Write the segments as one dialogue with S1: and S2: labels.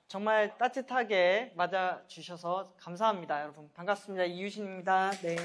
S1: 정말 따뜻하게 맞아주셔서 감사합니다. 여러분 반갑습니다. 이유신입니다. 네.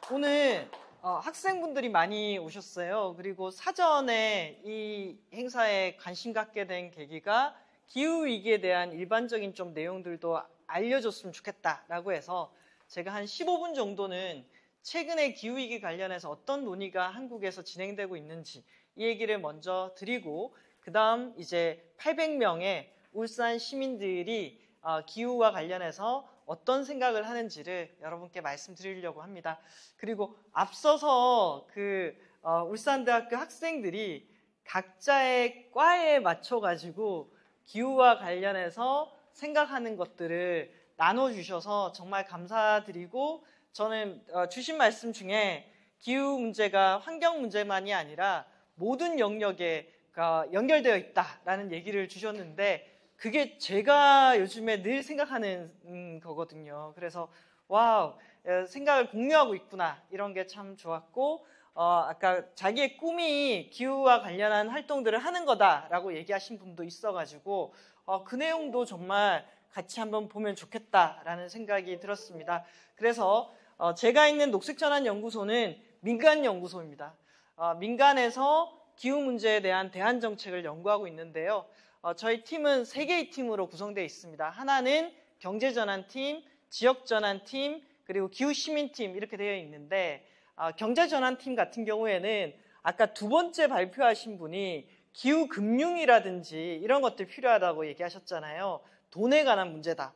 S1: 오늘 학생분들이 많이 오셨어요. 그리고 사전에 이 행사에 관심 갖게 된 계기가 기후위기에 대한 일반적인 좀 내용들도 알려줬으면 좋겠다라고 해서 제가 한 15분 정도는 최근에 기후위기 관련해서 어떤 논의가 한국에서 진행되고 있는지 이 얘기를 먼저 드리고 그 다음 이제 800명의 울산 시민들이 기후와 관련해서 어떤 생각을 하는지를 여러분께 말씀드리려고 합니다. 그리고 앞서서 울산대학교 학생들이 각자의 과에 맞춰가지고 기후와 관련해서 생각하는 것들을 나눠주셔서 정말 감사드리고 저는 주신 말씀 중에 기후 문제가 환경 문제만이 아니라 모든 영역에 연결되어 있다라는 얘기를 주셨는데 그게 제가 요즘에 늘 생각하는 거거든요. 그래서 와우, 생각을 공유하고 있구나 이런 게 참 좋았고 아까 자기의 꿈이 기후와 관련한 활동들을 하는 거다라고 얘기하신 분도 있어가지고 그 내용도 정말 같이 한번 보면 좋겠다라는 생각이 들었습니다. 그래서 제가 있는 녹색전환연구소는 민간연구소입니다. 민간에서 기후 문제에 대한 대안 정책을 연구하고 있는데요. 저희 팀은 3개의 팀으로 구성되어 있습니다. 하나는 경제전환팀, 지역전환팀, 그리고 기후시민팀 이렇게 되어 있는데 경제전환팀 같은 경우에는 아까 두 번째 발표하신 분이 기후금융이라든지 이런 것들 필요하다고 얘기하셨잖아요. 돈에 관한 문제다.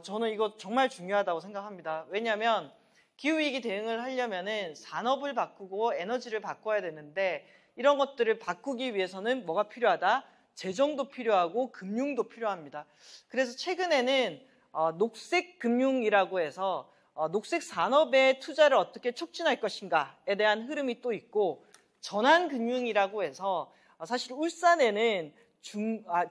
S1: 저는 이거 정말 중요하다고 생각합니다. 왜냐하면 기후위기 대응을 하려면은 산업을 바꾸고 에너지를 바꿔야 되는데 이런 것들을 바꾸기 위해서는 뭐가 필요하다? 재정도 필요하고 금융도 필요합니다. 그래서 최근에는 녹색금융이라고 해서 녹색 산업의 투자를 어떻게 촉진할 것인가에 대한 흐름이 또 있고 전환금융이라고 해서 사실 울산에는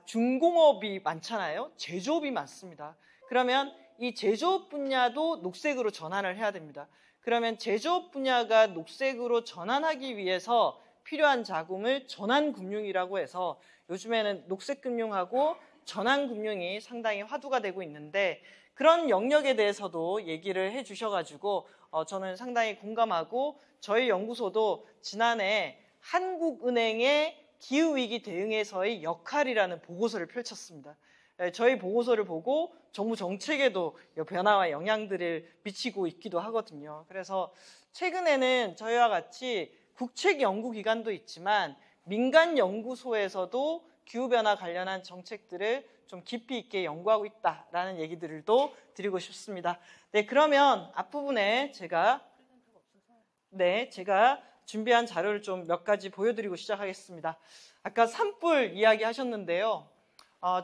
S1: 중공업이 많잖아요. 제조업이 많습니다. 그러면 이 제조업 분야도 녹색으로 전환을 해야 됩니다. 그러면 제조업 분야가 녹색으로 전환하기 위해서 필요한 자금을 전환금융이라고 해서 요즘에는 녹색금융하고 전환금융이 상당히 화두가 되고 있는데 그런 영역에 대해서도 얘기를 해주셔가지고 저는 상당히 공감하고 저희 연구소도 지난해 한국은행의 기후위기 대응에서의 역할이라는 보고서를 펼쳤습니다. 저희 보고서를 보고 정부 정책에도 변화와 영향들을 미치고 있기도 하거든요. 그래서 최근에는 저희와 같이 국책연구기관도 있지만 민간연구소에서도 기후변화 관련한 정책들을 좀 깊이 있게 연구하고 있다라는 얘기들도 드리고 싶습니다. 네, 그러면 앞부분에 제가 준비한 자료를 좀 몇 가지 보여드리고 시작하겠습니다. 아까 산불 이야기 하셨는데요.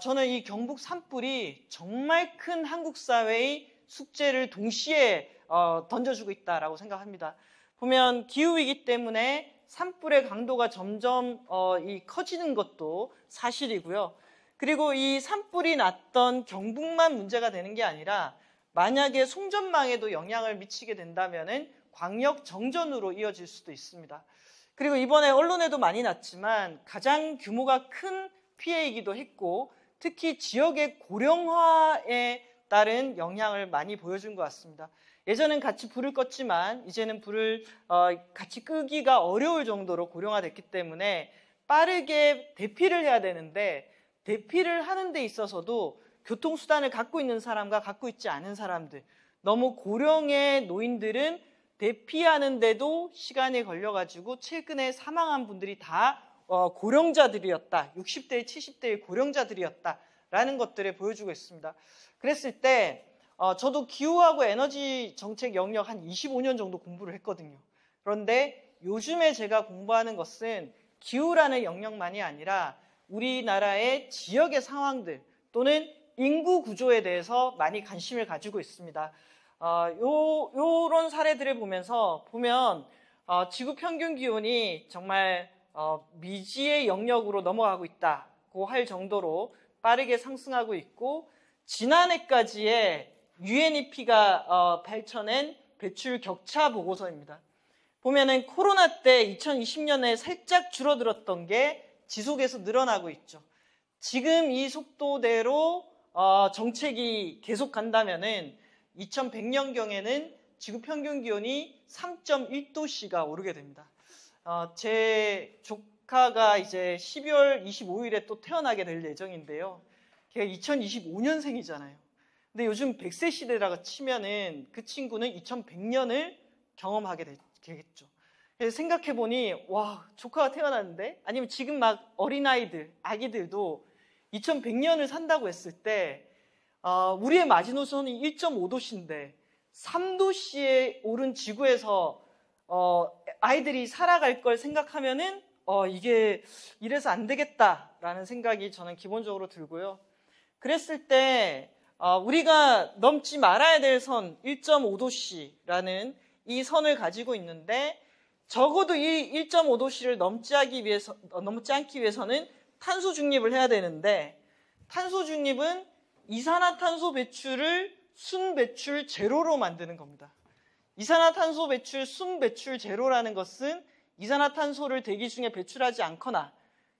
S1: 저는 이 경북 산불이 정말 큰 한국 사회의 숙제를 동시에 던져주고 있다라고 생각합니다. 보면 기후위기 때문에 산불의 강도가 점점 커지는 것도 사실이고요. 그리고 이 산불이 났던 경북만 문제가 되는 게 아니라 만약에 송전망에도 영향을 미치게 된다면은 광역 정전으로 이어질 수도 있습니다. 그리고 이번에 언론에도 많이 났지만 가장 규모가 큰 피해이기도 했고 특히 지역의 고령화에 따른 영향을 많이 보여준 것 같습니다. 예전엔 같이 불을 껐지만 이제는 불을 같이 끄기가 어려울 정도로 고령화됐기 때문에 빠르게 대피를 해야 되는데 대피를 하는 데 있어서도 교통수단을 갖고 있는 사람과 갖고 있지 않은 사람들 너무 고령의 노인들은 대피하는데도 시간이 걸려가지고 최근에 사망한 분들이 다 고령자들이었다. 60대, 70대의 고령자들이었다라는 것들을 보여주고 있습니다. 그랬을 때 저도 기후하고 에너지 정책 영역 한 25년 정도 공부를 했거든요. 그런데 요즘에 제가 공부하는 것은 기후라는 영역만이 아니라 우리나라의 지역의 상황들 또는 인구 구조에 대해서 많이 관심을 가지고 있습니다. 요런 사례들을 보면 지구 평균 기온이 정말 미지의 영역으로 넘어가고 있다고 할 정도로 빠르게 상승하고 있고 지난해까지의 UNEP가 펼쳐낸 배출 격차 보고서입니다. 보면은 코로나 때 2020년에 살짝 줄어들었던 게 지속해서 늘어나고 있죠. 지금 이 속도대로 정책이 계속 간다면은 2100년경에는 지구 평균 기온이 3.1도씨가 오르게 됩니다. 제 조카가 이제 12월 25일에 또 태어나게 될 예정인데요. 걔가 2025년생이잖아요. 근데 요즘 100세 시대라고 치면은 그 친구는 2100년을 경험하게 되겠죠. 그래서 생각해보니, 와, 조카가 태어났는데? 아니면 지금 막 어린아이들, 아기들도 2100년을 산다고 했을 때, 우리의 마지노선이 1.5도씨인데, 3도씨에 오른 지구에서, 아이들이 살아갈 걸 생각하면은, 이게 이래서 안 되겠다라는 생각이 저는 기본적으로 들고요. 그랬을 때, 우리가 넘지 말아야 될 선 1.5도씨라는 이 선을 가지고 있는데 적어도 이 1.5도씨를 넘지 않기 위해서는 탄소 중립을 해야 되는데 탄소 중립은 이산화탄소 배출을 순배출 제로로 만드는 겁니다. 이산화탄소 배출 순배출 제로라는 것은 이산화탄소를 대기 중에 배출하지 않거나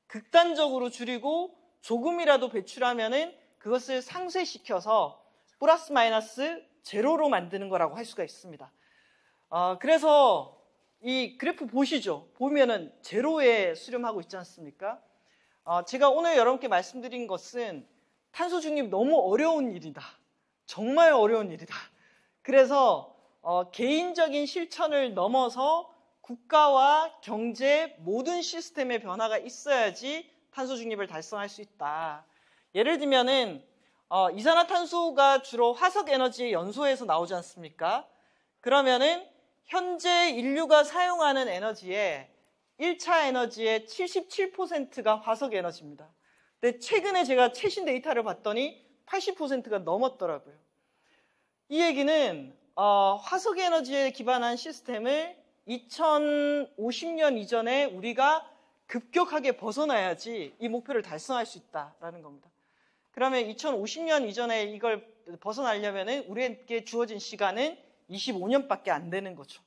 S1: 극단적으로 줄이고 조금이라도 배출하면은 그것을 상쇄시켜서 플러스 마이너스 제로로 만드는 거라고 할 수가 있습니다. 그래서 이 그래프 보시죠. 보면은 제로에 수렴하고 있지 않습니까? 제가 오늘 여러분께 말씀드린 것은 탄소 중립 너무 어려운 일이다. 정말 어려운 일이다. 그래서 개인적인 실천을 넘어서 국가와 경제 모든 시스템의 변화가 있어야지 탄소 중립을 달성할 수 있다. 예를 들면은 이산화탄소가 주로 화석 에너지의 연소에서 나오지 않습니까? 그러면은 현재 인류가 사용하는 에너지의 1차 에너지의 77%가 화석 에너지입니다. 근데 최근에 제가 최신 데이터를 봤더니 80%가 넘었더라고요. 이 얘기는 화석 에너지에 기반한 시스템을 2050년 이전에 우리가 급격하게 벗어나야지 이 목표를 달성할 수 있다라는 겁니다. 그러면 2050년 이전에 이걸 벗어나려면 우리에게 주어진 시간은 25년밖에 안 되는 거죠.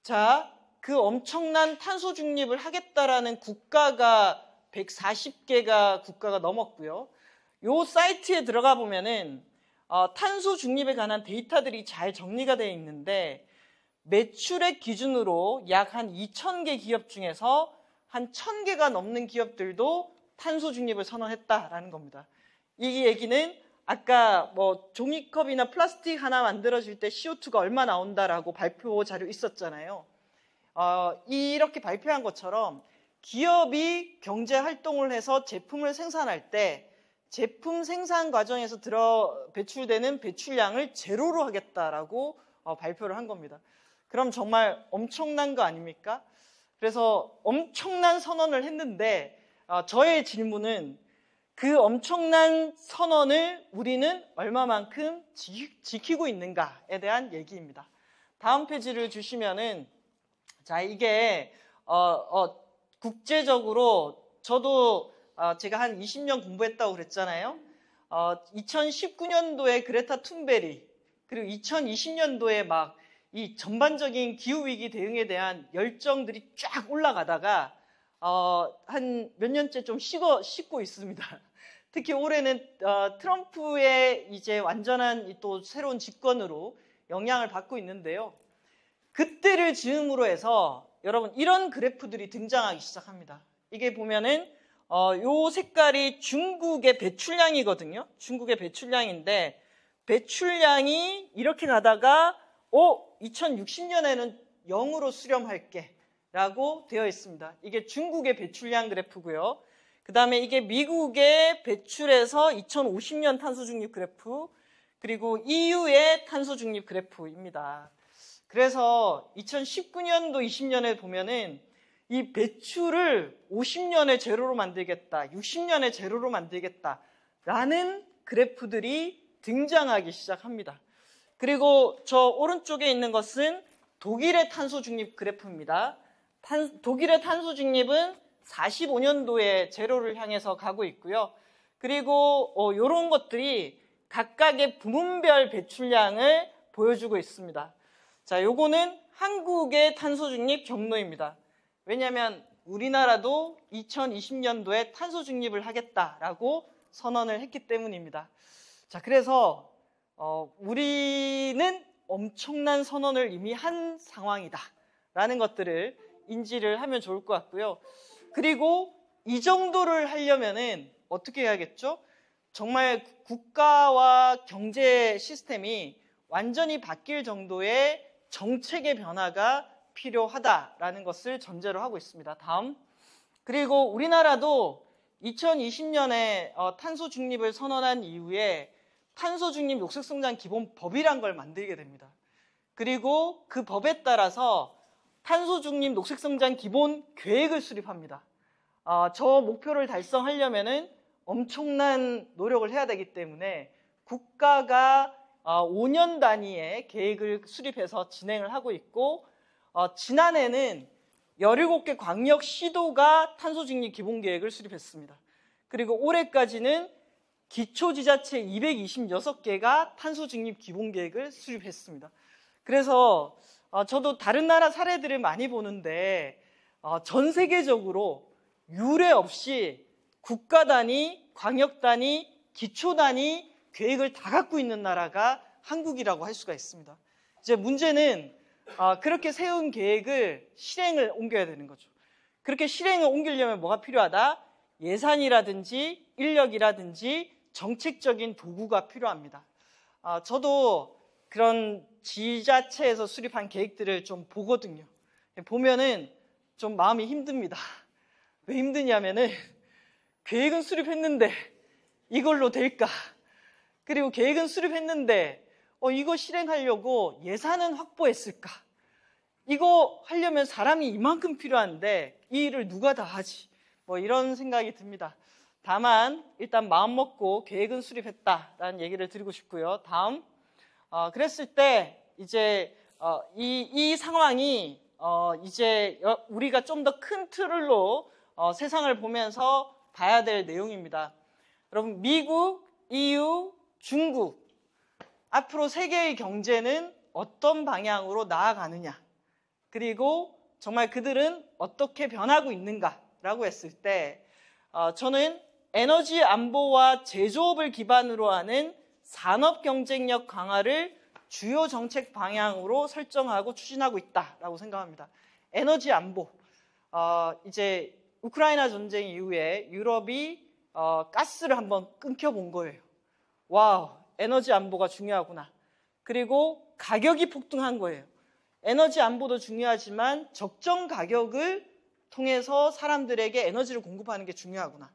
S1: 자, 그 엄청난 탄소 중립을 하겠다라는 국가가 140개가 국가가 넘었고요. 요 사이트에 들어가 보면은 탄소 중립에 관한 데이터들이 잘 정리가 되어 있는데 매출액 기준으로 약 한 2,000개 기업 중에서 한 1,000개가 넘는 기업들도 탄소 중립을 선언했다라는 겁니다. 이 얘기는 아까 뭐 종이컵이나 플라스틱 하나 만들어질 때 CO2가 얼마 나온다라고 발표 자료 있었잖아요. 이렇게 발표한 것처럼 기업이 경제 활동을 해서 제품을 생산할 때 제품 생산 과정에서 배출되는 배출량을 제로로 하겠다라고 발표를 한 겁니다. 그럼 정말 엄청난 거 아닙니까? 그래서 엄청난 선언을 했는데 저의 질문은 그 엄청난 선언을 우리는 얼마만큼 지키고 있는가에 대한 얘기입니다. 다음 페이지를 주시면은 자 이게 국제적으로 저도 제가 한 20년 공부했다고 그랬잖아요. 2019년도에 그레타 툰베리 그리고 2020년도에 막 이 전반적인 기후위기 대응에 대한 열정들이 쫙 올라가다가 한 몇 년째 좀 식고 있습니다. 특히 올해는 트럼프의 이제 완전한 또 새로운 집권으로 영향을 받고 있는데요. 그때를 즈음으로 해서 여러분 이런 그래프들이 등장하기 시작합니다. 이게 보면은 요 색깔이 중국의 배출량이거든요. 중국의 배출량인데 배출량이 이렇게 가다가 2060년에는 0으로 수렴할게 라고 되어 있습니다. 이게 중국의 배출량 그래프고요. 그 다음에 이게 미국의 배출에서 2050년 탄소 중립 그래프 그리고 EU의 탄소 중립 그래프입니다. 그래서 2019년도 20년에 보면은 이 배출을 50년에 제로로 만들겠다, 60년에 제로로 만들겠다라는 그래프들이 등장하기 시작합니다. 그리고 저 오른쪽에 있는 것은 독일의 탄소 중립 그래프입니다. 독일의 탄소 중립은 45년도에 제로를 향해서 가고 있고요. 그리고 이런 것들이 각각의 부문별 배출량을 보여주고 있습니다. 자, 요거는 한국의 탄소 중립 경로입니다. 왜냐하면 우리나라도 2020년도에 탄소 중립을 하겠다라고 선언을 했기 때문입니다. 자, 그래서 우리는 엄청난 선언을 이미 한 상황이다라는 것들을 인지를 하면 좋을 것 같고요. 그리고 이 정도를 하려면은 어떻게 해야겠죠? 정말 국가와 경제 시스템이 완전히 바뀔 정도의 정책의 변화가 필요하다라는 것을 전제로 하고 있습니다. 다음. 그리고 우리나라도 2020년에 탄소 중립을 선언한 이후에 탄소 중립 녹색성장 기본법이란 걸 만들게 됩니다. 그리고 그 법에 따라서 탄소 중립 녹색성장 기본 계획을 수립합니다. 저 목표를 달성하려면은 엄청난 노력을 해야 되기 때문에 국가가 5년 단위의 계획을 수립해서 진행을 하고 있고, 지난해는 17개 광역시도가 탄소중립 기본계획을 수립했습니다. 그리고 올해까지는 기초지자체 226개가 탄소중립 기본계획을 수립했습니다. 그래서 저도 다른 나라 사례들을 많이 보는데 전 세계적으로 유례 없이 국가 단위, 광역 단위, 기초 단위 계획을 다 갖고 있는 나라가 한국이라고 할 수가 있습니다. 이제 문제는 그렇게 세운 계획을 실행을 옮겨야 되는 거죠. 그렇게 실행을 옮기려면 뭐가 필요하다? 예산이라든지 인력이라든지 정책적인 도구가 필요합니다. 저도 그런 지자체에서 수립한 계획들을 좀 보거든요. 보면은 좀 마음이 힘듭니다. 왜 힘드냐면은 계획은 수립했는데 이걸로 될까? 그리고 계획은 수립했는데 이거 실행하려고 예산은 확보했을까? 이거 하려면 사람이 이만큼 필요한데 이 일을 누가 다 하지? 이런 생각이 듭니다. 다만 일단 마음 먹고 계획은 수립했다라는 얘기를 드리고 싶고요. 다음. 그랬을 때 이제 이 상황이 이제 우리가 좀 더 큰 틀로 세상을 보면서 봐야 될 내용입니다. 여러분, 미국, EU, 중국, 앞으로 세계의 경제는 어떤 방향으로 나아가느냐, 그리고 정말 그들은 어떻게 변하고 있는가라고 했을 때 저는 에너지 안보와 제조업을 기반으로 하는 산업 경쟁력 강화를 주요 정책 방향으로 설정하고 추진하고 있다라고 생각합니다. 에너지 안보, 이제 우크라이나 전쟁 이후에 유럽이 가스를 한번 끊겨본 거예요. 와우, 에너지 안보가 중요하구나. 그리고 가격이 폭등한 거예요. 에너지 안보도 중요하지만 적정 가격을 통해서 사람들에게 에너지를 공급하는 게 중요하구나.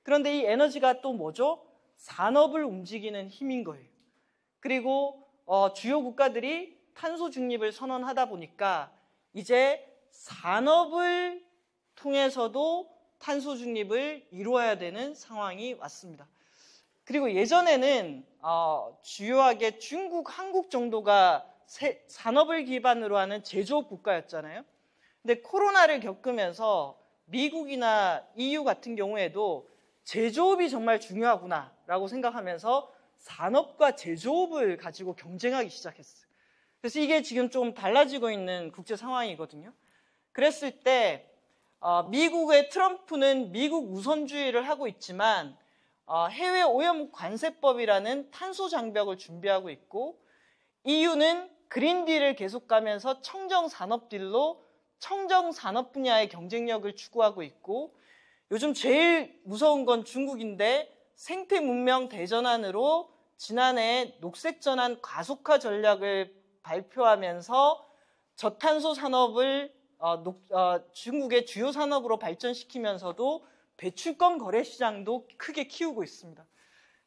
S1: 그런데 이 에너지가 또 뭐죠? 산업을 움직이는 힘인 거예요. 그리고 주요 국가들이 탄소 중립을 선언하다 보니까 이제 산업을 통해서도 탄소 중립을 이루어야 되는 상황이 왔습니다. 그리고 예전에는 주요하게 중국, 한국 정도가 산업을 기반으로 하는 제조업 국가였잖아요. 근데 코로나를 겪으면서 미국이나 EU 같은 경우에도 제조업이 정말 중요하구나라고 생각하면서 산업과 제조업을 가지고 경쟁하기 시작했어요. 그래서 이게 지금 좀 달라지고 있는 국제 상황이거든요. 그랬을 때 미국의 트럼프는 미국 우선주의를 하고 있지만 해외 오염 관세법이라는 탄소 장벽을 준비하고 있고, EU는 그린딜을 계속 가면서 청정 산업딜로 청정 산업 분야의 경쟁력을 추구하고 있고, 요즘 제일 무서운 건 중국인데 생태 문명 대전환으로 지난해 녹색 전환 가속화 전략을 발표하면서 저탄소 산업을 중국의 주요 산업으로 발전시키면서도 배출권 거래 시장도 크게 키우고 있습니다.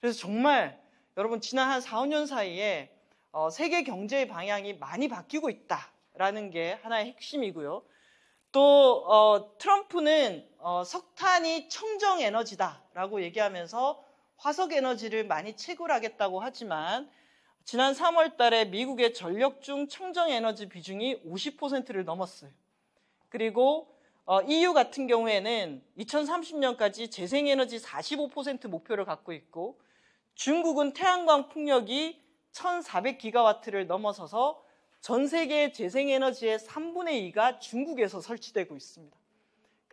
S1: 그래서 정말 여러분, 지난 한 4, 5년 사이에 세계 경제의 방향이 많이 바뀌고 있다라는 게 하나의 핵심이고요. 또 트럼프는 석탄이 청정 에너지다라고 얘기하면서 화석 에너지를 많이 채굴하겠다고 하지만 지난 3월 달에 미국의 전력 중 청정 에너지 비중이 50%를 넘었어요. 그리고 EU 같은 경우에는 2030년까지 재생에너지 45% 목표를 갖고 있고, 중국은 태양광 풍력이 1400기가와트를 넘어서서 전 세계의 재생에너지의 3분의 2가 중국에서 설치되고 있습니다.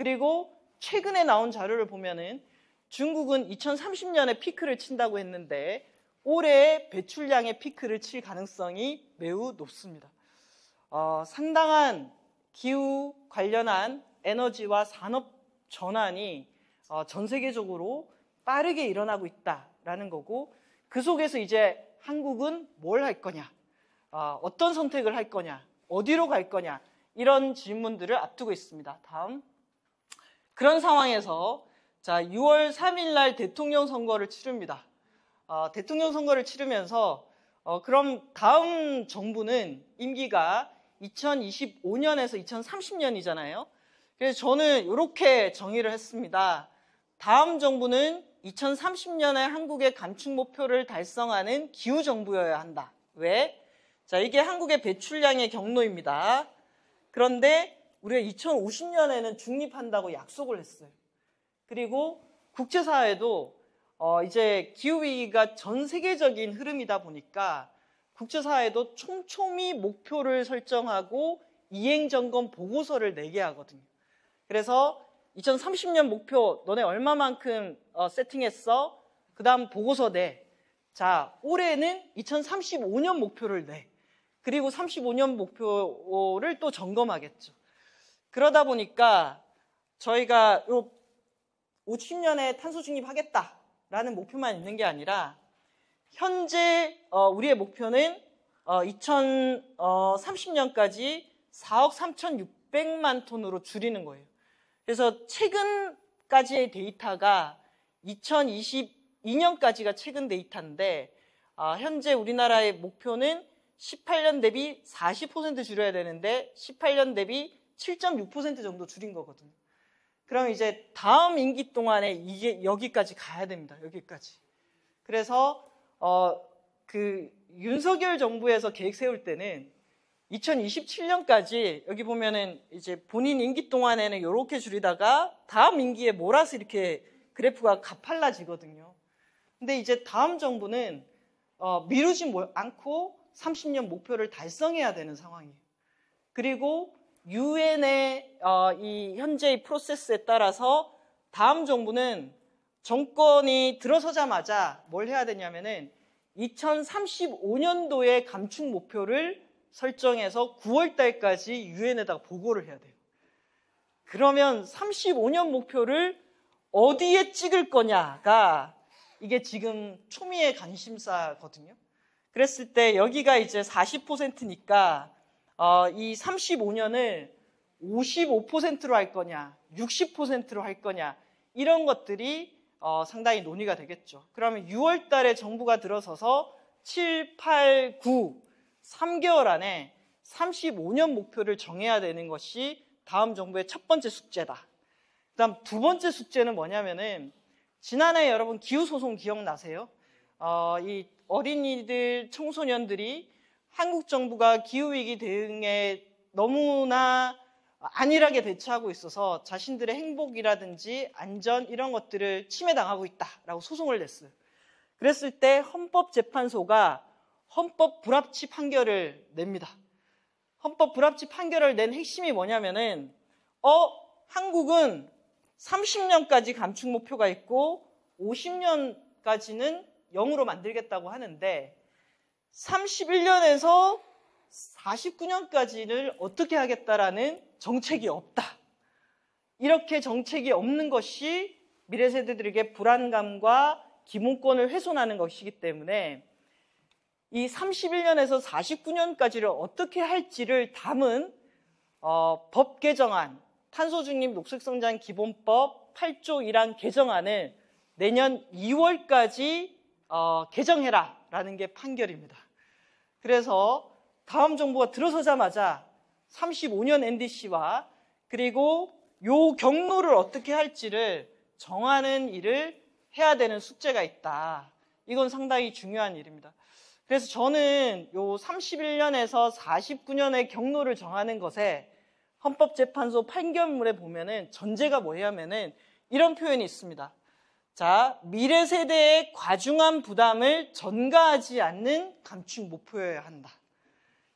S1: 그리고 최근에 나온 자료를 보면은 중국은 2030년에 피크를 친다고 했는데 올해 배출량의 피크를 칠 가능성이 매우 높습니다. 상당한 기후 관련한 에너지와 산업 전환이 전 세계적으로 빠르게 일어나고 있다라는 거고, 그 속에서 이제 한국은 뭘 할 거냐, 어떤 선택을 할 거냐, 어디로 갈 거냐, 이런 질문들을 앞두고 있습니다. 다음. 그런 상황에서 자, 6월 3일 날 대통령 선거를 치릅니다. 대통령 선거를 치르면서 그럼 다음 정부는 임기가 2025년에서 2030년이잖아요. 그래서 저는 이렇게 정의를 했습니다. 다음 정부는 2030년에 한국의 감축 목표를 달성하는 기후정부여야 한다. 왜? 자, 이게 한국의 배출량의 경로입니다. 그런데 우리가 2050년에는 중립한다고 약속을 했어요. 그리고 국제사회도 이제 기후위기가 전 세계적인 흐름이다 보니까 국제사회도 촘촘히 목표를 설정하고 이행점검 보고서를 내게 하거든요. 그래서 2030년 목표 너네 얼마만큼 세팅했어? 그 다음 보고서 내. 자, 올해는 2035년 목표를 내. 그리고 35년 목표를 또 점검하겠죠. 그러다 보니까 저희가 50년에 탄소 중립하겠다라는 목표만 있는 게 아니라 현재 우리의 목표는 2030년까지 4억 3,600만 톤으로 줄이는 거예요. 그래서 최근까지의 데이터가 2022년까지가 최근 데이터인데 현재 우리나라의 목표는 18년 대비 40% 줄여야 되는데 18년 대비 7.6% 정도 줄인 거거든요. 그럼 이제 다음 임기 동안에 이게 여기까지 가야 됩니다. 여기까지. 그래서 그 윤석열 정부에서 계획 세울 때는 2027년까지 여기 보면은 이제 본인 임기 동안에는 이렇게 줄이다가 다음 임기에 몰아서 이렇게 그래프가 가팔라지거든요. 근데 이제 다음 정부는 미루지 않고 30년 목표를 달성해야 되는 상황이에요. 그리고 유엔의 이 현재의 프로세스에 따라서 다음 정부는 정권이 들어서자마자 뭘 해야 되냐면은 2035년도에 감축 목표를 설정해서 9월 달까지 유엔에다가 보고를 해야 돼요. 그러면 35년 목표를 어디에 찍을 거냐가 이게 지금 초미의 관심사거든요. 그랬을 때 여기가 이제 40%니까 이 35년을 55%로 할 거냐, 60%로 할 거냐, 이런 것들이 상당히 논의가 되겠죠. 그러면 6월 달에 정부가 들어서서 7, 8, 9, 3개월 안에 35년 목표를 정해야 되는 것이 다음 정부의 첫 번째 숙제다. 그 다음 두 번째 숙제는 뭐냐면은 지난해 여러분 기후소송 기억나세요? 이 어린이들, 청소년들이 한국 정부가 기후위기 대응에 너무나 안일하게 대처하고 있어서 자신들의 행복이라든지 안전 이런 것들을 침해당하고 있다라고 소송을 냈어요. 그랬을 때 헌법재판소가 헌법 불합치 판결을 냅니다. 헌법 불합치 판결을 낸 핵심이 뭐냐면은 한국은 30년까지 감축 목표가 있고 50년까지는 0으로 만들겠다고 하는데 31년에서 49년까지를 어떻게 하겠다라는 정책이 없다. 이렇게 정책이 없는 것이 미래 세대들에게 불안감과 기본권을 훼손하는 것이기 때문에 이 31년에서 49년까지를 어떻게 할지를 담은 법 개정안, 탄소중립 녹색성장 기본법 8조 1항 개정안을 내년 2월까지 개정해라라는 게 판결입니다. 그래서 다음 정부가 들어서자마자 35년 NDC와 그리고 요 경로를 어떻게 할지를 정하는 일을 해야 되는 숙제가 있다. 이건 상당히 중요한 일입니다. 그래서 저는 요 31년에서 49년의 경로를 정하는 것에 헌법재판소 판결문에 보면은 전제가 뭐냐면은 이런 표현이 있습니다. 자, 미래 세대의 과중한 부담을 전가하지 않는 감축 목표여야 한다.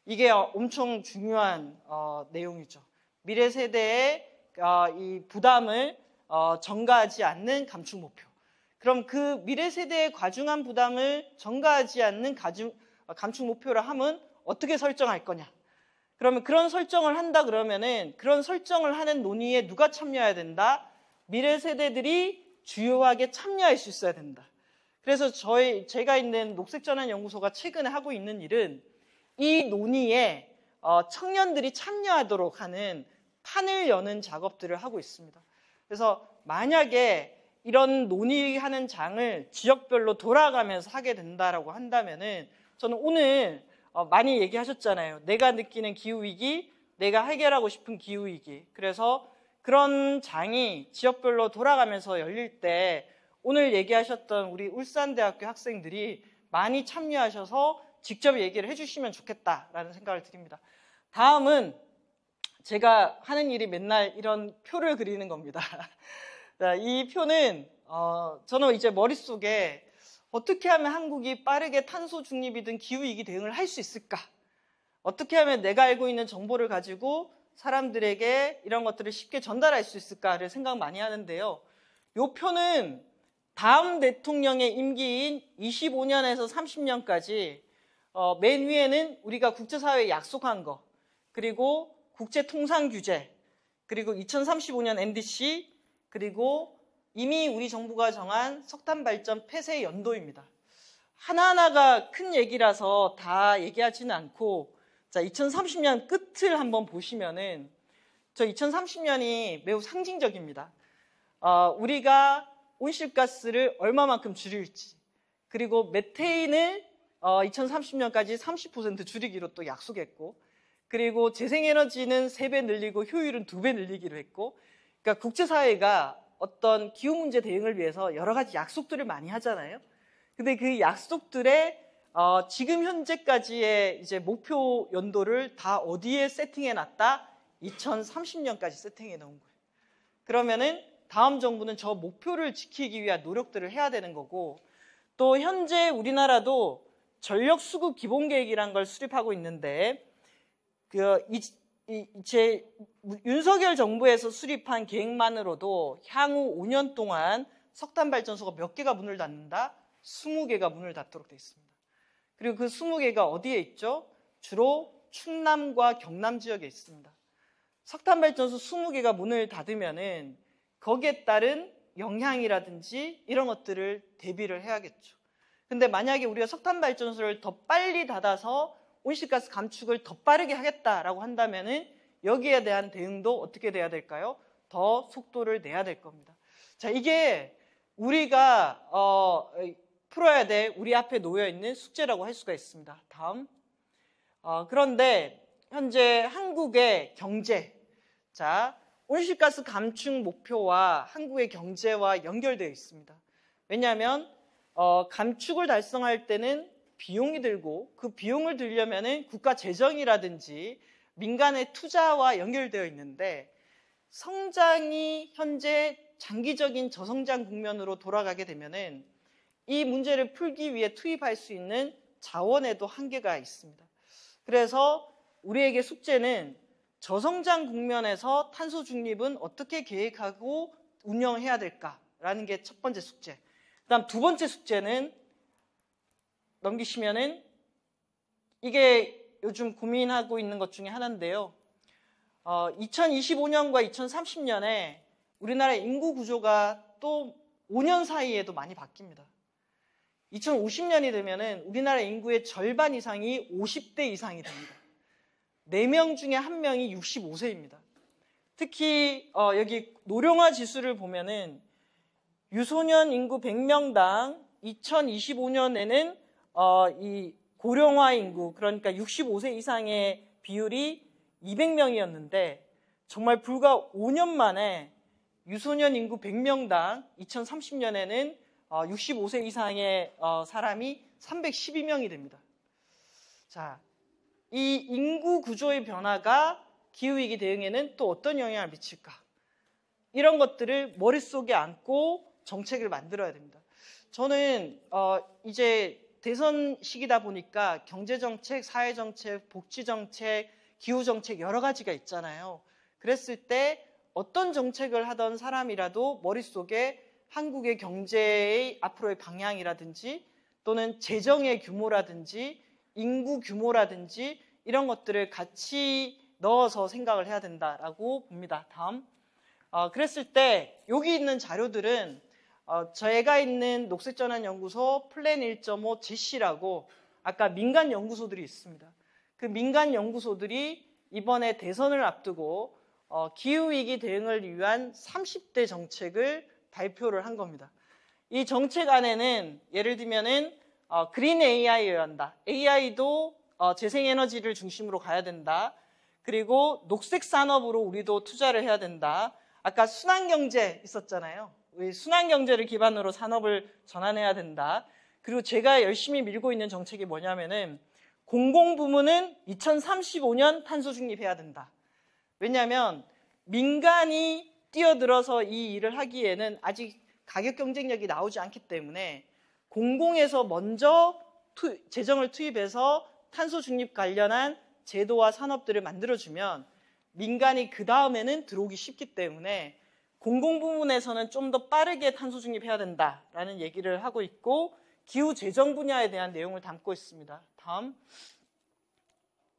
S1: 이게 엄청 중요한 내용이죠. 미래 세대의 이 부담을 전가하지 않는 감축 목표. 그럼 그 미래 세대의 과중한 부담을 전가하지 않는 감축 목표를 하면 어떻게 설정할 거냐? 그러면 그런 설정을 한다 그러면은 그런 설정을 하는 논의에 누가 참여해야 된다? 미래 세대들이 주요하게 참여할 수 있어야 된다. 그래서 제가 있는 녹색전환연구소가 최근에 하고 있는 일은 이 논의에 청년들이 참여하도록 하는 판을 여는 작업들을 하고 있습니다. 그래서 만약에 이런 논의하는 장을 지역별로 돌아가면서 하게 된다라고 한다면은 저는 오늘 많이 얘기하셨잖아요. 내가 느끼는 기후위기, 내가 해결하고 싶은 기후위기. 그래서 그런 장이 지역별로 돌아가면서 열릴 때 오늘 얘기하셨던 우리 울산대학교 학생들이 많이 참여하셔서 직접 얘기를 해주시면 좋겠다라는 생각을 드립니다. 다음은 제가 하는 일이 맨날 이런 표를 그리는 겁니다. 이 표는 저는 이제 머릿속에 어떻게 하면 한국이 빠르게 탄소 중립이든 기후위기 대응을 할 수 있을까? 어떻게 하면 내가 알고 있는 정보를 가지고 사람들에게 이런 것들을 쉽게 전달할 수 있을까를 생각 많이 하는데요. 이 표는 다음 대통령의 임기인 25년에서 30년까지 맨 위에는 우리가 국제사회에 약속한 거, 그리고 국제통상규제, 그리고 2035년 NDC, 그리고 이미 우리 정부가 정한 석탄발전 폐쇄 연도입니다. 하나하나가 큰 얘기라서 다 얘기하지는 않고, 자, 2030년 끝을 한번 보시면은, 저 2030년이 매우 상징적입니다. 우리가 온실가스를 얼마만큼 줄일지, 그리고 메테인을 2030년까지 30% 줄이기로 또 약속했고, 그리고 재생에너지는 3배 늘리고 효율은 2배 늘리기로 했고, 그러니까 국제사회가 어떤 기후 문제 대응을 위해서 여러 가지 약속들을 많이 하잖아요. 근데 그 약속들의 지금 현재까지의 이제 목표 연도를 다 어디에 세팅해 놨다? 2030년까지 세팅해 놓은 거예요. 그러면은 다음 정부는 저 목표를 지키기 위한 노력들을 해야 되는 거고, 또 현재 우리나라도 전력 수급 기본 계획이라는 걸 수립하고 있는데, 윤석열 정부에서 수립한 계획만으로도 향후 5년 동안 석탄 발전소가 몇 개가 문을 닫는다? 20개가 문을 닫도록 되어 있습니다. 그리고 그 20개가 어디에 있죠? 주로 충남과 경남 지역에 있습니다. 석탄 발전소 20개가 문을 닫으면은 거기에 따른 영향이라든지 이런 것들을 대비를 해야겠죠. 근데 만약에 우리가 석탄 발전소를 더 빨리 닫아서 온실가스 감축을 더 빠르게 하겠다라고 한다면은 여기에 대한 대응도 어떻게 돼야 될까요? 더 속도를 내야 될 겁니다. 자, 이게 우리가 풀어야 될 우리 앞에 놓여 있는 숙제라고 할 수가 있습니다. 다음. 그런데 현재 한국의 경제, 자, 온실가스 감축 목표와 한국의 경제와 연결되어 있습니다. 왜냐하면 감축을 달성할 때는 비용이 들고 그 비용을 들려면은 국가 재정이라든지 민간의 투자와 연결되어 있는데 성장이 현재 장기적인 저성장 국면으로 돌아가게 되면은 이 문제를 풀기 위해 투입할 수 있는 자원에도 한계가 있습니다. 그래서 우리에게 숙제는 저성장 국면에서 탄소 중립은 어떻게 계획하고 운영해야 될까라는 게 첫 번째 숙제. 그다음 두 번째 숙제는 넘기시면은 이게 요즘 고민하고 있는 것 중에 하나인데요. 2025년과 2030년에 우리나라 인구 구조가 또 5년 사이에도 많이 바뀝니다. 2050년이 되면은 우리나라 인구의 절반 이상이 50대 이상이 됩니다. 4명 중에 1명이 65세입니다. 특히 여기 노령화 지수를 보면은 유소년 인구 100명당 2025년에는 이 고령화 인구, 그러니까 65세 이상의 비율이 200명이었는데 정말 불과 5년 만에 유소년 인구 100명당 2030년에는 65세 이상의 사람이 312명이 됩니다. 자, 이 인구 구조의 변화가 기후위기 대응에는 또 어떤 영향을 미칠까? 이런 것들을 머릿속에 안고 정책을 만들어야 됩니다. 저는 이제 대선 시기다 보니까 경제정책, 사회정책, 복지정책, 기후정책 여러 가지가 있잖아요. 그랬을 때 어떤 정책을 하던 사람이라도 머릿속에 한국의 경제의 앞으로의 방향이라든지 또는 재정의 규모라든지 인구 규모라든지 이런 것들을 같이 넣어서 생각을 해야 된다라고 봅니다. 다음. 그랬을 때 여기 있는 자료들은 제가 있는 녹색전환연구소 플랜 1.5 제시라고 아까 민간 연구소들이 있습니다. 그 민간 연구소들이 이번에 대선을 앞두고 기후위기 대응을 위한 30대 정책을 발표를 한 겁니다. 이 정책 안에는 예를 들면은 그린 AI여야 한다. AI도 재생에너지를 중심으로 가야 된다. 그리고 녹색 산업으로 우리도 투자를 해야 된다. 아까 순환경제 있었잖아요. 순환경제를 기반으로 산업을 전환해야 된다. 그리고 제가 열심히 밀고 있는 정책이 뭐냐면은 공공부문은 2035년 탄소 중립해야 된다. 왜냐하면 민간이 뛰어들어서 이 일을 하기에는 아직 가격 경쟁력이 나오지 않기 때문에 공공에서 먼저 재정을 투입해서 탄소 중립 관련한 제도와 산업들을 만들어주면 민간이 그 다음에는 들어오기 쉽기 때문에 공공부문에서는 좀 더 빠르게 탄소 중립해야 된다라는 얘기를 하고 있고 기후 재정 분야에 대한 내용을 담고 있습니다. 다음.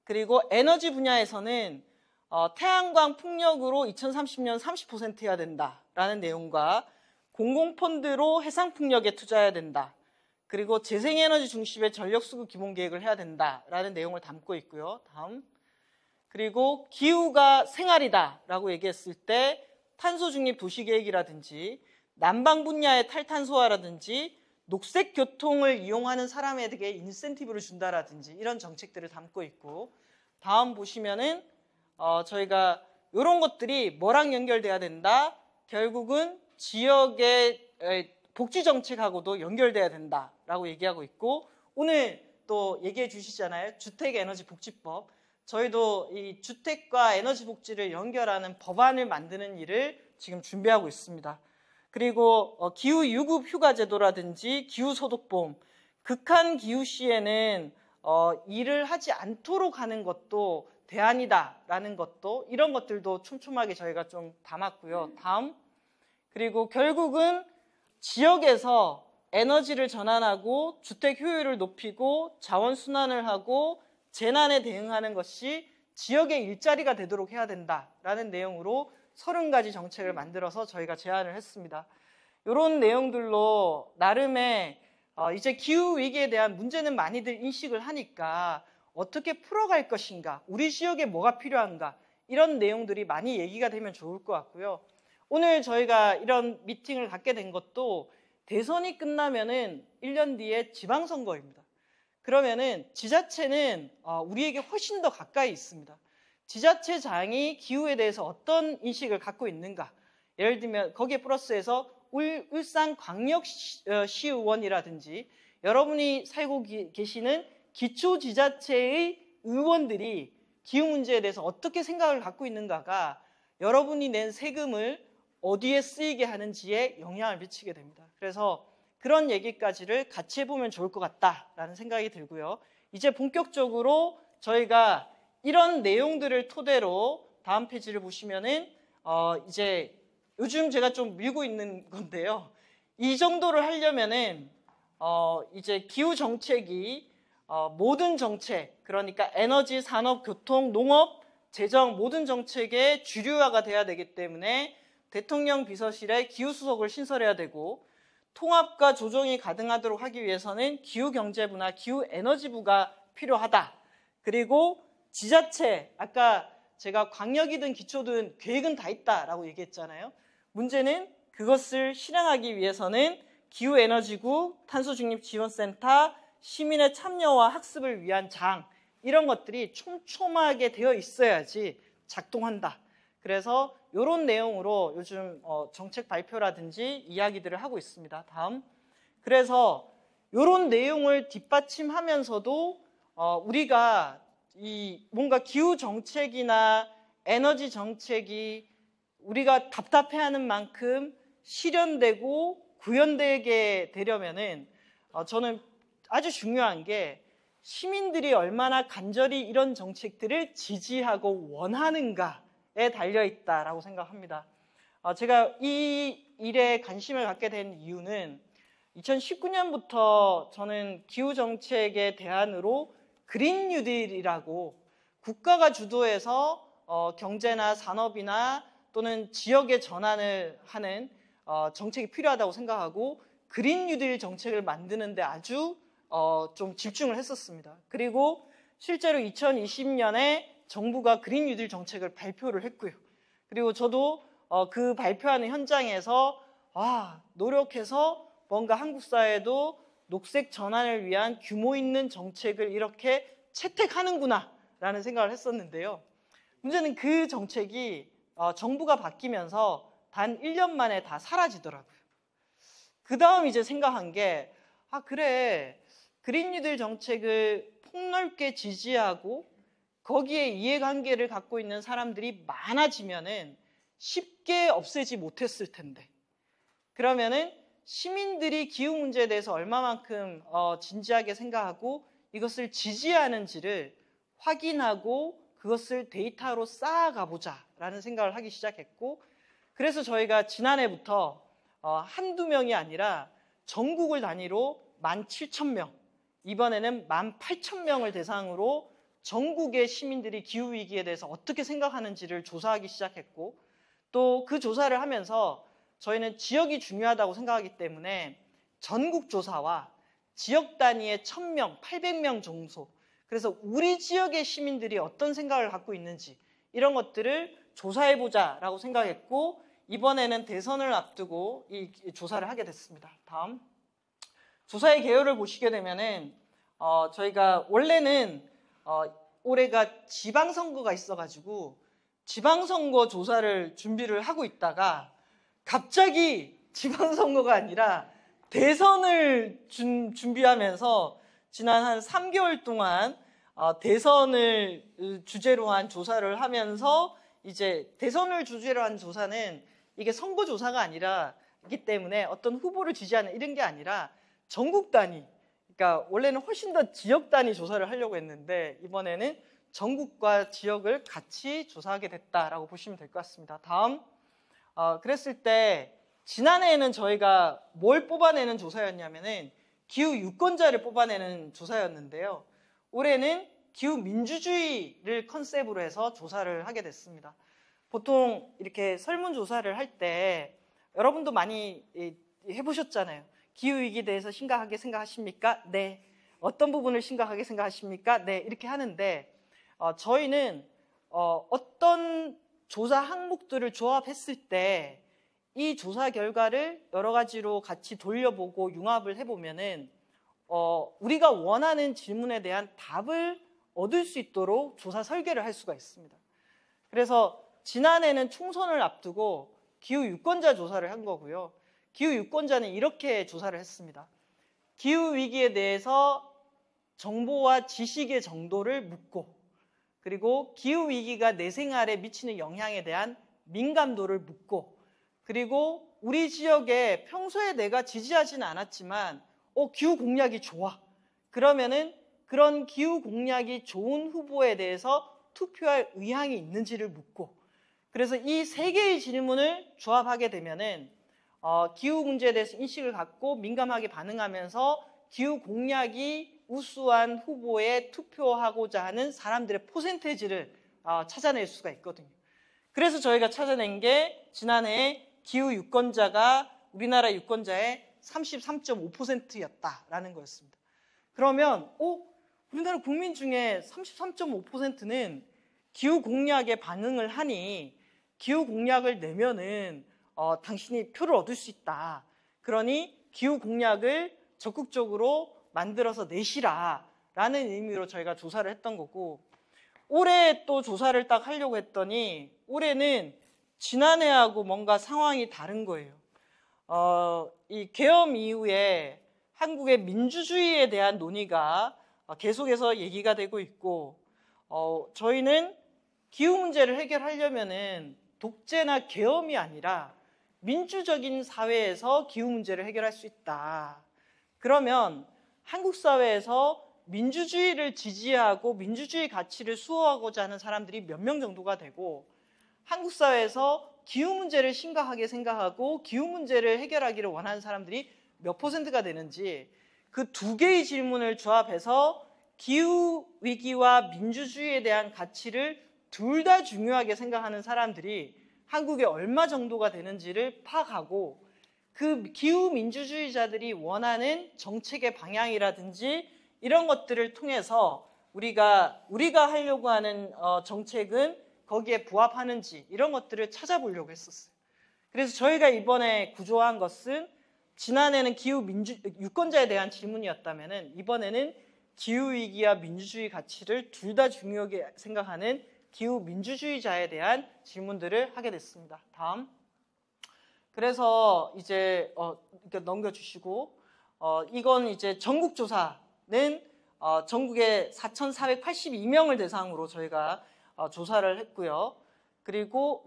S1: 그리고 에너지 분야에서는 태양광 풍력으로 2030년 30% 해야 된다라는 내용과 공공펀드로 해상풍력에 투자해야 된다. 그리고 재생에너지 중심의 전력수급 기본계획을 해야 된다라는 내용을 담고 있고요. 다음. 그리고 기후가 생활이다라고 얘기했을 때 탄소 중립 도시계획이라든지 난방 분야의 탈탄소화라든지 녹색 교통을 이용하는 사람에게 인센티브를 준다라든지 이런 정책들을 담고 있고 다음 보시면은 저희가 이런 것들이 뭐랑 연결돼야 된다? 결국은 지역의 복지 정책하고도 연결돼야 된다라고 얘기하고 있고 오늘 또 얘기해 주시잖아요. 주택에너지복지법. 저희도 이 주택과 에너지 복지를 연결하는 법안을 만드는 일을 지금 준비하고 있습니다. 그리고 기후유급 휴가제도라든지 기후소득보험, 극한 기후 시에는 일을 하지 않도록 하는 것도 대안이다라는 것도 이런 것들도 촘촘하게 저희가 좀 담았고요. 다음. 그리고 결국은 지역에서 에너지를 전환하고 주택 효율을 높이고 자원 순환을 하고 재난에 대응하는 것이 지역의 일자리가 되도록 해야 된다라는 내용으로 30가지 정책을 만들어서 저희가 제안을 했습니다. 이런 내용들로 나름의 이제 기후위기에 대한 문제는 많이들 인식을 하니까 어떻게 풀어갈 것인가, 우리 지역에 뭐가 필요한가 이런 내용들이 많이 얘기가 되면 좋을 것 같고요. 오늘 저희가 이런 미팅을 갖게 된 것도 대선이 끝나면은 1년 뒤에 지방선거입니다. 그러면은 지자체는 우리에게 훨씬 더 가까이 있습니다. 지자체장이 기후에 대해서 어떤 인식을 갖고 있는가. 예를 들면 거기에 플러스해서 울산광역시의원이라든지 여러분이 살고 계시는 기초지자체의 의원들이 기후 문제에 대해서 어떻게 생각을 갖고 있는가가 여러분이 낸 세금을 어디에 쓰이게 하는지에 영향을 미치게 됩니다. 그래서 그런 얘기까지를 같이 해보면 좋을 것 같다라는 생각이 들고요. 이제 본격적으로 저희가 이런 내용들을 토대로 다음 페이지를 보시면은 이제 요즘 제가 좀 밀고 있는 건데요. 이 정도를 하려면은 이제 기후 정책이 모든 정책, 그러니까 에너지, 산업, 교통, 농업, 재정 모든 정책의 주류화가 돼야 되기 때문에 대통령 비서실에 기후수석을 신설해야 되고 통합과 조정이 가능하도록 하기 위해서는 기후경제부나 기후에너지부가 필요하다. 그리고 지자체, 아까 제가 광역이든 기초든 계획은 다 있다라고 얘기했잖아요. 문제는 그것을 실행하기 위해서는 기후에너지구, 탄소중립지원센터, 시민의 참여와 학습을 위한 장 이런 것들이 촘촘하게 되어 있어야지 작동한다. 그래서 이런 내용으로 요즘 정책 발표라든지 이야기들을 하고 있습니다. 다음. 그래서 이런 내용을 뒷받침하면서도 우리가 이 뭔가 기후 정책이나 에너지 정책이 우리가 답답해하는 만큼 실현되고 구현되게 되려면은 저는 아주 중요한 게 시민들이 얼마나 간절히 이런 정책들을 지지하고 원하는가에 달려있다라고 생각합니다. 제가 이 일에 관심을 갖게 된 이유는 2019년부터 저는 기후정책의 대안으로 그린 뉴딜이라고 국가가 주도해서 경제나 산업이나 또는 지역의 전환을 하는 정책이 필요하다고 생각하고 그린 뉴딜 정책을 만드는데 아주 좀 집중을 했었습니다. 그리고 실제로 2020년에 정부가 그린 뉴딜 정책을 발표를 했고요. 그리고 저도 그 발표하는 현장에서 노력해서 뭔가 한국 사회도 녹색 전환을 위한 규모 있는 정책을 이렇게 채택하는구나 라는 생각을 했었는데요. 문제는 그 정책이 정부가 바뀌면서 단 1년 만에 다 사라지더라고요. 그 다음 이제 생각한 게 그래, 그린 뉴딜 정책을 폭넓게 지지하고 거기에 이해관계를 갖고 있는 사람들이 많아지면은 쉽게 없애지 못했을 텐데, 그러면은 시민들이 기후 문제에 대해서 얼마만큼 진지하게 생각하고 이것을 지지하는지를 확인하고 그것을 데이터로 쌓아가보자 라는 생각을 하기 시작했고, 그래서 저희가 지난해부터 한두 명이 아니라 전국을 단위로 17,000명, 이번에는 18,000명을 대상으로 전국의 시민들이 기후위기에 대해서 어떻게 생각하는지를 조사하기 시작했고, 또 그 조사를 하면서 저희는 지역이 중요하다고 생각하기 때문에 전국 조사와 지역 단위의 1,000명, 800명 정도, 그래서 우리 지역의 시민들이 어떤 생각을 갖고 있는지 이런 것들을 조사해보자라고 생각했고, 이번에는 대선을 앞두고 이 조사를 하게 됐습니다. 다음. 조사의 개요를 보시게 되면은 저희가 원래는 올해가 지방선거가 있어가지고 지방선거 조사를 준비를 하고 있다가 갑자기 지방선거가 아니라 대선을 준비하면서 지난 한 3개월 동안 대선을 주제로 한 조사를 하면서, 이제 대선을 주제로 한 조사는 이게 선거조사가 아니라기 때문에 어떤 후보를 지지하는 이런 게 아니라 전국 단위, 그러니까 원래는 훨씬 더 지역 단위 조사를 하려고 했는데 이번에는 전국과 지역을 같이 조사하게 됐다라고 보시면 될 것 같습니다. 다음. 그랬을 때 지난해에는 저희가 뭘 뽑아내는 조사였냐면은 기후 유권자를 뽑아내는 조사였는데요. 올해는 기후 민주주의를 컨셉으로 해서 조사를 하게 됐습니다. 보통 이렇게 설문조사를 할 때 여러분도 많이 해보셨잖아요. 기후위기에 대해서 심각하게 생각하십니까? 네. 어떤 부분을 심각하게 생각하십니까? 네. 이렇게 하는데 저희는 어떤 조사 항목들을 조합했을 때 이 조사 결과를 여러 가지로 같이 돌려보고 융합을 해보면은 우리가 원하는 질문에 대한 답을 얻을 수 있도록 조사 설계를 할 수가 있습니다. 그래서 지난해는 총선을 앞두고 기후 유권자 조사를 한 거고요. 기후 유권자는 이렇게 조사를 했습니다. 기후 위기에 대해서 정보와 지식의 정도를 묻고, 그리고 기후 위기가 내 생활에 미치는 영향에 대한 민감도를 묻고, 그리고 우리 지역에 평소에 내가 지지하지는 않았지만 기후 공약이 좋아. 그러면은 그런 기후 공약이 좋은 후보에 대해서 투표할 의향이 있는지를 묻고, 그래서 이 세 개의 질문을 조합하게 되면은 기후 문제에 대해서 인식을 갖고 민감하게 반응하면서 기후 공약이 우수한 후보에 투표하고자 하는 사람들의 퍼센테이지를 찾아낼 수가 있거든요. 그래서 저희가 찾아낸 게 지난해 기후 유권자가 우리나라 유권자의 33.5%였다라는 거였습니다. 그러면 우리나라 국민 중에 33.5%는 기후 공약에 반응을 하니 기후 공약을 내면은 당신이 표를 얻을 수 있다. 그러니 기후 공약을 적극적으로 만들어서 내시라라는 의미로 저희가 조사를 했던 거고, 올해 또 조사를 딱 하려고 했더니 올해는 지난해하고 뭔가 상황이 다른 거예요. 이 계엄 이후에 한국의 민주주의에 대한 논의가 계속해서 얘기가 되고 있고, 저희는 기후 문제를 해결하려면은 독재나 계엄이 아니라 민주적인 사회에서 기후 문제를 해결할 수 있다. 그러면 한국 사회에서 민주주의를 지지하고 민주주의 가치를 수호하고자 하는 사람들이 몇 명 정도가 되고, 한국 사회에서 기후 문제를 심각하게 생각하고 기후 문제를 해결하기를 원하는 사람들이 몇 %가 되는지 그 두 개의 질문을 조합해서 기후 위기와 민주주의에 대한 가치를 둘 다 중요하게 생각하는 사람들이 한국에 얼마 정도가 되는지를 파악하고 그 기후 민주주의자들이 원하는 정책의 방향이라든지 이런 것들을 통해서 우리가 하려고 하는 정책은 거기에 부합하는지 이런 것들을 찾아보려고 했었어요. 그래서 저희가 이번에 구조한 것은 지난해는 유권자에 대한 질문이었다면 이번에는 기후위기와 민주주의 가치를 둘 다 중요하게 생각하는 기후 민주주의자에 대한 질문들을 하게 됐습니다. 다음. 그래서 이제 이렇게 넘겨주시고 이건 이제 전국조사는 전국에 4,482명을 대상으로 저희가 조사를 했고요.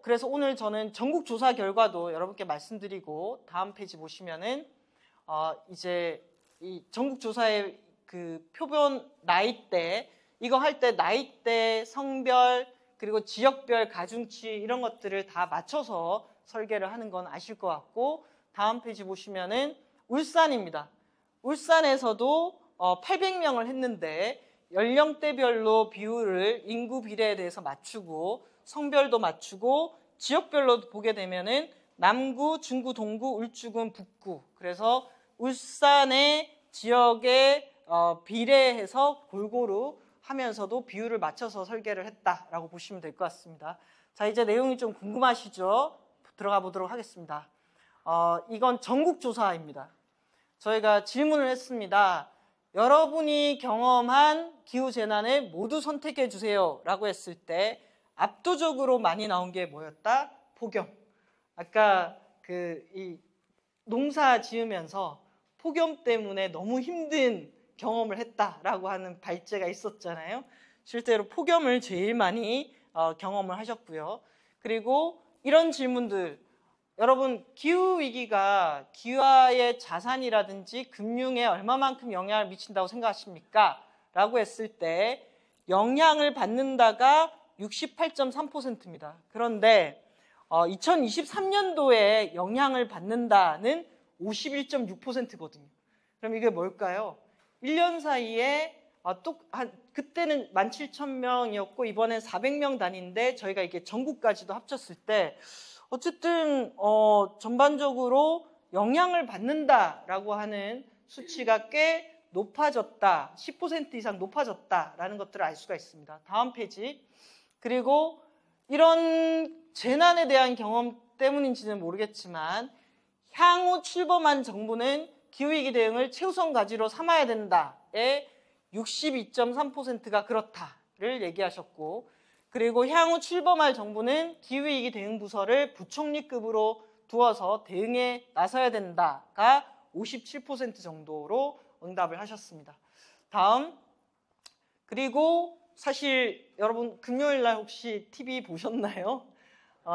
S1: 그래서 오늘 저는 전국조사 결과도 여러분께 말씀드리고 다음 페이지 보시면은 이제 이 전국조사의 그 표본 나이대 이거 할 때 나이대, 성별 그리고 지역별 가중치 이런 것들을 다 맞춰서 설계를 하는 건 아실 것 같고 다음 페이지 보시면은 울산입니다. 울산에서도 800명을 했는데 연령대별로 비율을 인구 비례에 대해서 맞추고 성별도 맞추고 지역별로 보게 되면은 남구, 중구, 동구, 울주군, 북구 그래서 울산의 지역에 비례해서 골고루 하면서도 비율을 맞춰서 설계를 했다라고 보시면 될 것 같습니다. 자, 이제 내용이 좀 궁금하시죠? 들어가 보도록 하겠습니다. 이건 전국조사입니다. 저희가 질문을 했습니다. 여러분이 경험한 기후재난을 모두 선택해 주세요 라고 했을 때 압도적으로 많이 나온 게 뭐였다? 폭염. 아까 이 농사 지으면서 폭염 때문에 너무 힘든 경험을 했다라고 하는 발제가 있었잖아요. 실제로 폭염을 제일 많이 경험을 하셨고요. 그리고 이런 질문들, 여러분 기후위기가 기아의 자산이라든지 금융에 얼마만큼 영향을 미친다고 생각하십니까? 라고 했을 때 영향을 받는다가 68.3%입니다. 그런데 2023년도에 영향을 받는다는 51.6%거든요. 그럼 이게 뭘까요? 1년 사이에 그때는 17,000명이었고 이번엔 400명 단위인데 저희가 이게 전국까지도 합쳤을 때 어쨌든 전반적으로 영향을 받는다라고 하는 수치가 꽤 높아졌다, 10% 이상 높아졌다라는 것들을 알 수가 있습니다. 다음 페이지. 그리고 이런 재난에 대한 경험 때문인지는 모르겠지만 향후 출범한 정부는 기후위기 대응을 최우선 과제로 삼아야 된다에 62.3%가 그렇다를 얘기하셨고 그리고 향후 출범할 정부는 기후위기 대응 부서를 부총리급으로 두어서 대응에 나서야 된다가 57% 정도로 응답을 하셨습니다. 다음. 그리고 사실 여러분 금요일 날 혹시 TV 보셨나요?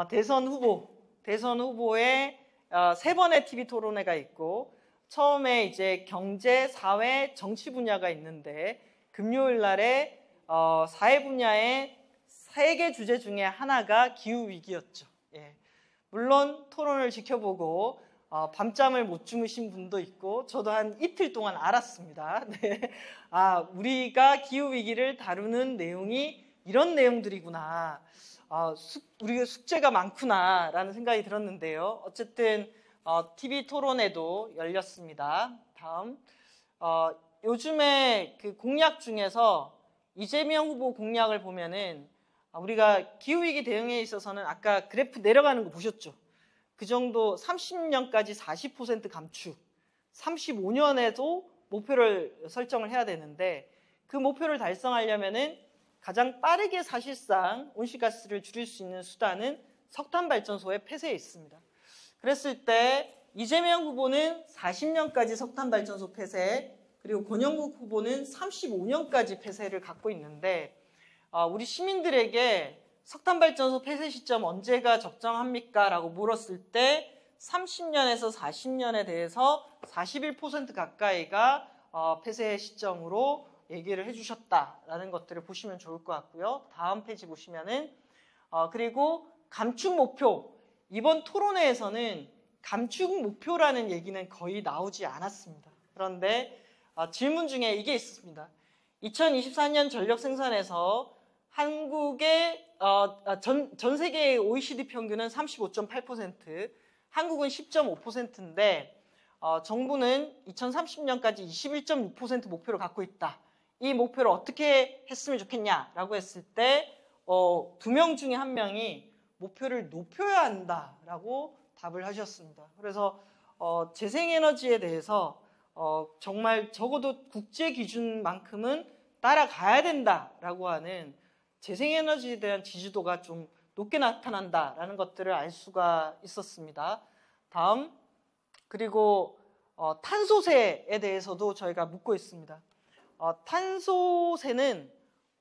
S1: 대선 후보의 3번의 TV 토론회가 있고 처음에 이제 경제, 사회, 정치 분야가 있는데 금요일 날에 사회 분야의 3개 주제 중에 하나가 기후위기였죠. 예. 물론 토론을 지켜보고 밤잠을 못 주무신 분도 있고 저도 한 이틀 동안 알았습니다. 네. 우리가 기후위기를 다루는 내용이 이런 내용들이구나. 우리가 숙제가 많구나 라는 생각이 들었는데요. 어쨌든 TV 토론회도 열렸습니다. 다음. 요즘에 그 공약 중에서 이재명 후보 공약을 보면은 우리가 기후위기 대응에 있어서는 아까 그래프 내려가는 거 보셨죠? 그 정도 30년까지 40% 감축, 35년에도 목표를 설정을 해야 되는데 그 목표를 달성하려면은 가장 빠르게 사실상 온실가스를 줄일 수 있는 수단은 석탄발전소의 폐쇄에 있습니다. 그랬을 때 이재명 후보는 40년까지 석탄발전소 폐쇄, 그리고 권영국 후보는 35년까지 폐쇄를 갖고 있는데 우리 시민들에게 석탄발전소 폐쇄 시점 언제가 적정합니까? 라고 물었을 때 30년에서 40년에 대해서 41% 가까이가 폐쇄 시점으로 얘기를 해주셨다라는 것들을 보시면 좋을 것 같고요. 다음 페이지 보시면은 그리고 감축 목표, 이번 토론회에서는 감축 목표라는 얘기는 거의 나오지 않았습니다. 그런데 질문 중에 이게 있습니다. 2024년 전력 생산에서 한국의 전 세계의 OECD 평균은 35.8%, 한국은 10.5%인데 정부는 2030년까지 21.6% 목표를 갖고 있다. 이 목표를 어떻게 했으면 좋겠냐라고 했을 때 2명 중에 1명이 목표를 높여야 한다라고 답을 하셨습니다. 그래서 재생에너지에 대해서 정말 적어도 국제 기준만큼은 따라가야 된다라고 하는 재생에너지에 대한 지지도가 좀 높게 나타난다라는 것들을 알 수가 있었습니다. 다음, 그리고 탄소세에 대해서도 저희가 묻고 있습니다. 탄소세는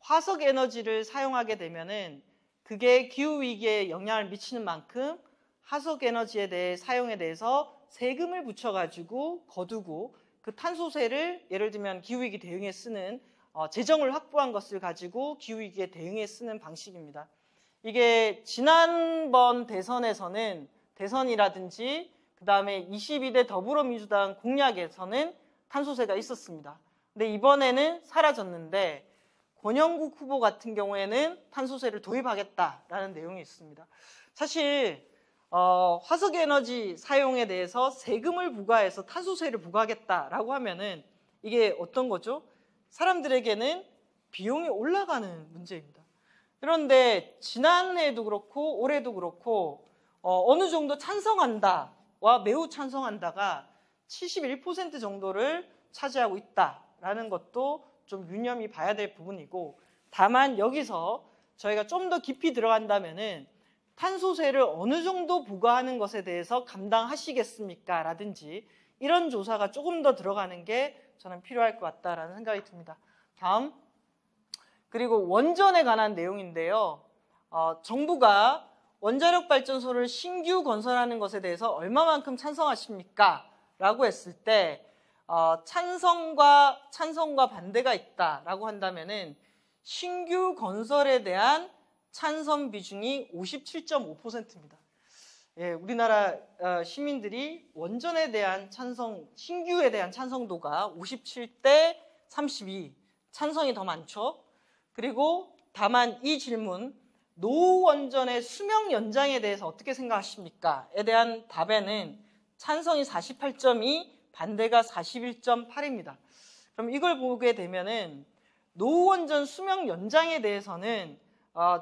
S1: 화석 에너지를 사용하게 되면은 그게 기후 위기에 영향을 미치는 만큼 화석 에너지에 대해 사용에 대해서 세금을 붙여가지고 거두고 그 탄소세를 예를 들면 기후 위기 대응에 쓰는 재정을 확보한 것을 가지고 기후 위기에 대응에 쓰는 방식입니다. 이게 지난번 대선에서는 대선이라든지 그 다음에 22대 더불어민주당 공약에서는 탄소세가 있었습니다. 근데 이번에는 사라졌는데 권영국 후보 같은 경우에는 탄소세를 도입하겠다라는 내용이 있습니다. 사실 화석에너지 사용에 대해서 세금을 부과해서 탄소세를 부과하겠다라고 하면은 이게 어떤 거죠? 사람들에게는 비용이 올라가는 문제입니다. 그런데 지난해도 그렇고 올해도 그렇고 어느 정도 찬성한다와 매우 찬성한다가 71% 정도를 차지하고 있다라는 것도 좀 유념히 봐야 될 부분이고, 다만 여기서 저희가 좀 더 깊이 들어간다면은 탄소세를 어느 정도 부과하는 것에 대해서 감당하시겠습니까? 라든지 이런 조사가 조금 더 들어가는 게 저는 필요할 것 같다라는 생각이 듭니다. 다음, 그리고 원전에 관한 내용인데요. 정부가 원자력 발전소를 신규 건설하는 것에 대해서 얼마만큼 찬성하십니까? 라고 했을 때 찬성과 반대가 있다라고 한다면은 신규 건설에 대한 찬성 비중이 57.5%입니다. 예, 우리나라 시민들이 원전에 대한 신규에 대한 찬성도가 57대 32, 찬성이 더 많죠. 그리고 다만 이 질문, 노후 원전의 수명 연장에 대해서 어떻게 생각하십니까? 에 대한 답에는 찬성이 48.2, 반대가 41.8입니다. 그럼 이걸 보게 되면은 노후 원전 수명 연장에 대해서는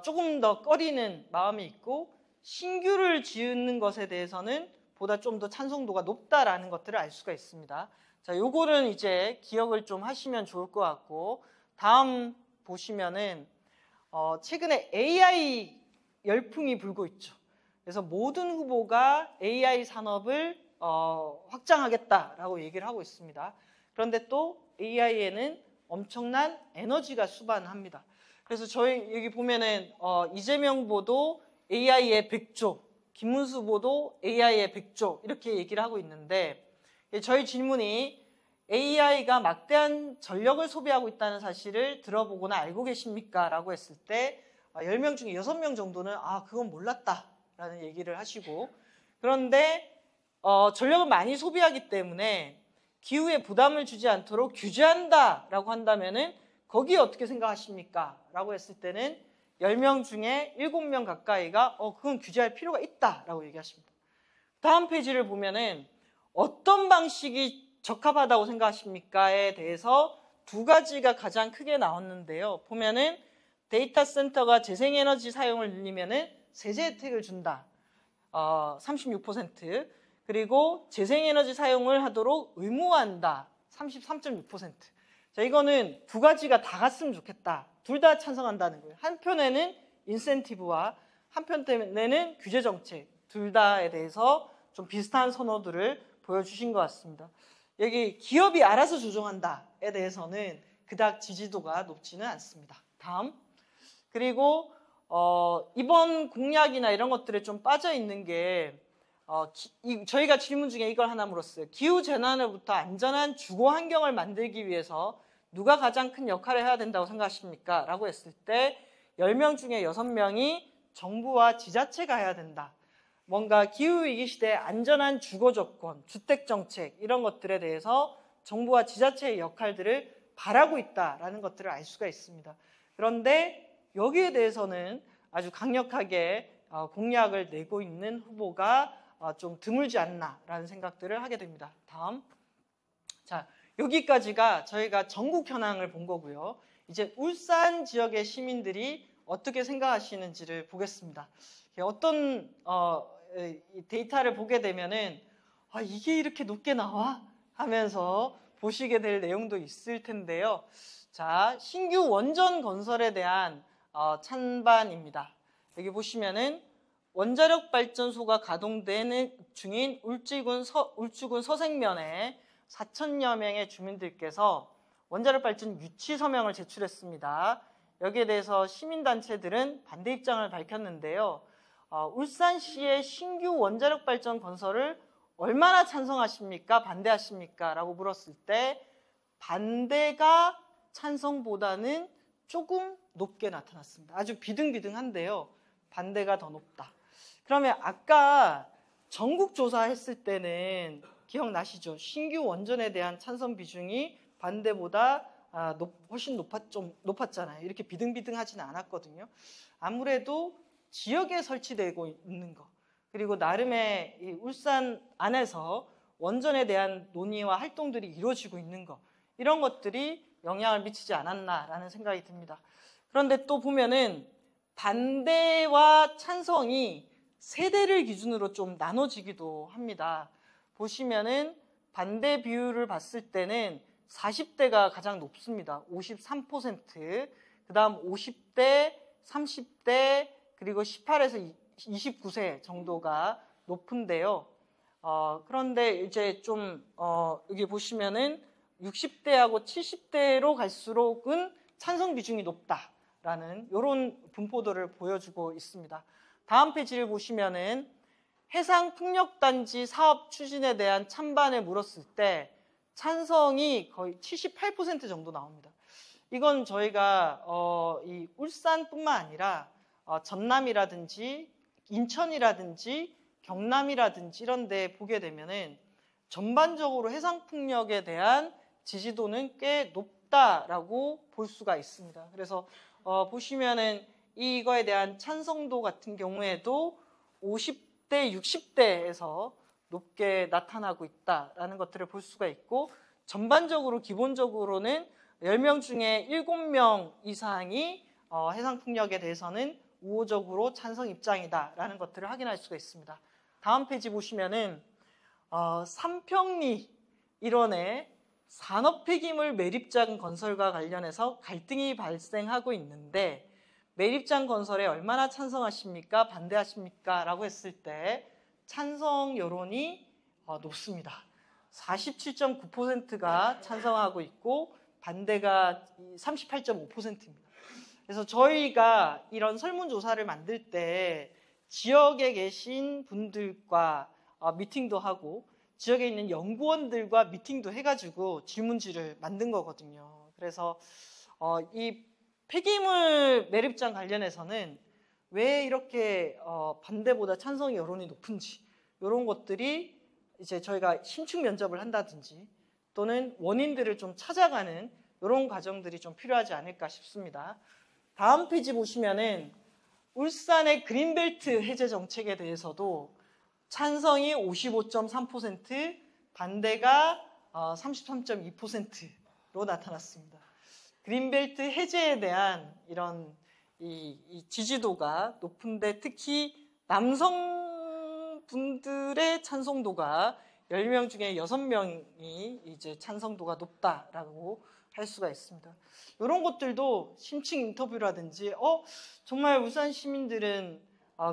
S1: 조금 더 꺼리는 마음이 있고, 신규를 지으는 것에 대해서는 보다 좀 더 찬성도가 높다라는 것들을 알 수가 있습니다. 자, 요거는 이제 기억을 좀 하시면 좋을 것 같고, 다음 보시면은 최근에 AI 열풍이 불고 있죠. 그래서 모든 후보가 AI 산업을 확장하겠다라고 얘기를 하고 있습니다. 그런데 또 AI에는 엄청난 에너지가 수반합니다. 그래서 저희 여기 보면은 이재명 후보도 AI의 100조, 김문수 후보도 AI의 100조 이렇게 얘기를 하고 있는데, 저희 질문이 AI가 막대한 전력을 소비하고 있다는 사실을 들어보거나 알고 계십니까? 라고 했을 때 10명 중에 6명 정도는 그건 몰랐다라는 얘기를 하시고, 그런데 전력을 많이 소비하기 때문에 기후에 부담을 주지 않도록 규제한다라고 한다면은 거기에 어떻게 생각하십니까? 라고 했을 때는 10명 중에 7명 가까이가 그건 규제할 필요가 있다라고 얘기하십니다. 다음 페이지를 보면은 어떤 방식이 적합하다고 생각하십니까?에 대해서 두 가지가 가장 크게 나왔는데요. 보면은 데이터 센터가 재생에너지 사용을 늘리면은 세제 혜택을 준다. 36%. 그리고 재생에너지 사용을 하도록 의무화한다. 33.6%. 자, 이거는 두 가지가 다 갔으면 좋겠다. 둘 다 찬성한다는 거예요. 한편에는 인센티브와 한편에는 규제 정책, 둘 다에 대해서 좀 비슷한 선호들을 보여주신 것 같습니다. 여기 기업이 알아서 조정한다에 대해서는 그닥 지지도가 높지는 않습니다. 다음. 그리고 이번 공약이나 이런 것들에 좀 빠져 있는 게 저희가 질문 중에 이걸 하나 물었어요. 기후재난으로부터 안전한 주거 환경을 만들기 위해서 누가 가장 큰 역할을 해야 된다고 생각하십니까? 라고 했을 때 10명 중에 6명이 정부와 지자체가 해야 된다. 뭔가 기후위기 시대에 안전한 주거조건, 주택정책 이런 것들에 대해서 정부와 지자체의 역할들을 바라고 있다라는 것들을 알 수가 있습니다. 그런데 여기에 대해서는 아주 강력하게 공약을 내고 있는 후보가 좀 드물지 않나라는 생각들을 하게 됩니다. 다음. 자, 여기까지가 저희가 전국 현황을 본 거고요. 이제 울산 지역의 시민들이 어떻게 생각하시는지를 보겠습니다. 어떤 데이터를 보게 되면은 이게 이렇게 높게 나와? 하면서 보시게 될 내용도 있을 텐데요. 자, 신규 원전 건설에 대한 찬반입니다. 여기 보시면은 원자력 발전소가 가동되는 중인 울주군 서생면에 4천여 명의 주민들께서 원자력 발전 유치 서명을 제출했습니다. 여기에 대해서 시민단체들은 반대 입장을 밝혔는데요. 울산시의 신규 원자력 발전 건설을 얼마나 찬성하십니까? 반대하십니까? 라고 물었을 때 반대가 찬성보다는 조금 높게 나타났습니다. 아주 비등비등한데요. 반대가 더 높다. 그러면 아까 전국조사 했을 때는 기억나시죠? 신규 원전에 대한 찬성 비중이 반대보다 훨씬 높았잖아요. 이렇게 비등비등하지는 않았거든요. 아무래도 지역에 설치되고 있는 거, 그리고 나름의 이 울산 안에서 원전에 대한 논의와 활동들이 이루어지고 있는 거, 이런 것들이 영향을 미치지 않았나라는 생각이 듭니다. 그런데 또 보면은 반대와 찬성이 세대를 기준으로 좀 나눠지기도 합니다. 보시면은 반대 비율을 봤을 때는 40대가 가장 높습니다. 53%, 그 다음 50대, 30대, 그리고 18에서 29세 정도가 높은데요. 그런데 이제 좀 여기 보시면은 60대하고 70대로 갈수록은 찬성 비중이 높다라는 이런 분포도를 보여주고 있습니다. 다음 페이지를 보시면은 해상 풍력단지 사업 추진에 대한 찬반을 물었을 때 찬성이 거의 78% 정도 나옵니다. 이건 저희가 이 울산뿐만 아니라 전남이라든지 인천이라든지 경남이라든지 이런 데 보게 되면은 전반적으로 해상 풍력에 대한 지지도는 꽤 높다라고 볼 수가 있습니다. 그래서 보시면은 이거에 대한 찬성도 같은 경우에도 50대, 60대에서 높게 나타나고 있다라는 것들을 볼 수가 있고, 전반적으로 기본적으로는 10명 중에 7명 이상이 해상 풍력에 대해서는 우호적으로 찬성 입장이다라는 것들을 확인할 수가 있습니다. 다음 페이지 보시면은 삼평리 일원의 산업 폐기물 매립장 건설과 관련해서 갈등이 발생하고 있는데 매립장 건설에 얼마나 찬성하십니까? 반대하십니까? 라고 했을 때 찬성 여론이 높습니다. 47.9%가 찬성하고 있고 반대가 38.5%입니다. 그래서 저희가 이런 설문조사를 만들 때 지역에 계신 분들과 미팅도 하고 지역에 있는 연구원들과 미팅도 해가지고 질문지를 만든 거거든요. 그래서 이 폐기물 매립장 관련해서는 왜 이렇게 반대보다 찬성 여론이 높은지 이런 것들이 이제 저희가 신축 면접을 한다든지 또는 원인들을 좀 찾아가는 이런 과정들이 좀 필요하지 않을까 싶습니다. 다음 페이지 보시면은 울산의 그린벨트 해제 정책에 대해서도 찬성이 55.3%, 반대가 33.2%로 나타났습니다. 그린벨트 해제에 대한 이런 이 지지도가 높은데 특히 남성분들의 찬성도가 10명 중에 6명이 이제 찬성도가 높다라고 할 수가 있습니다. 이런 것들도 심층 인터뷰라든지 정말 울산 시민들은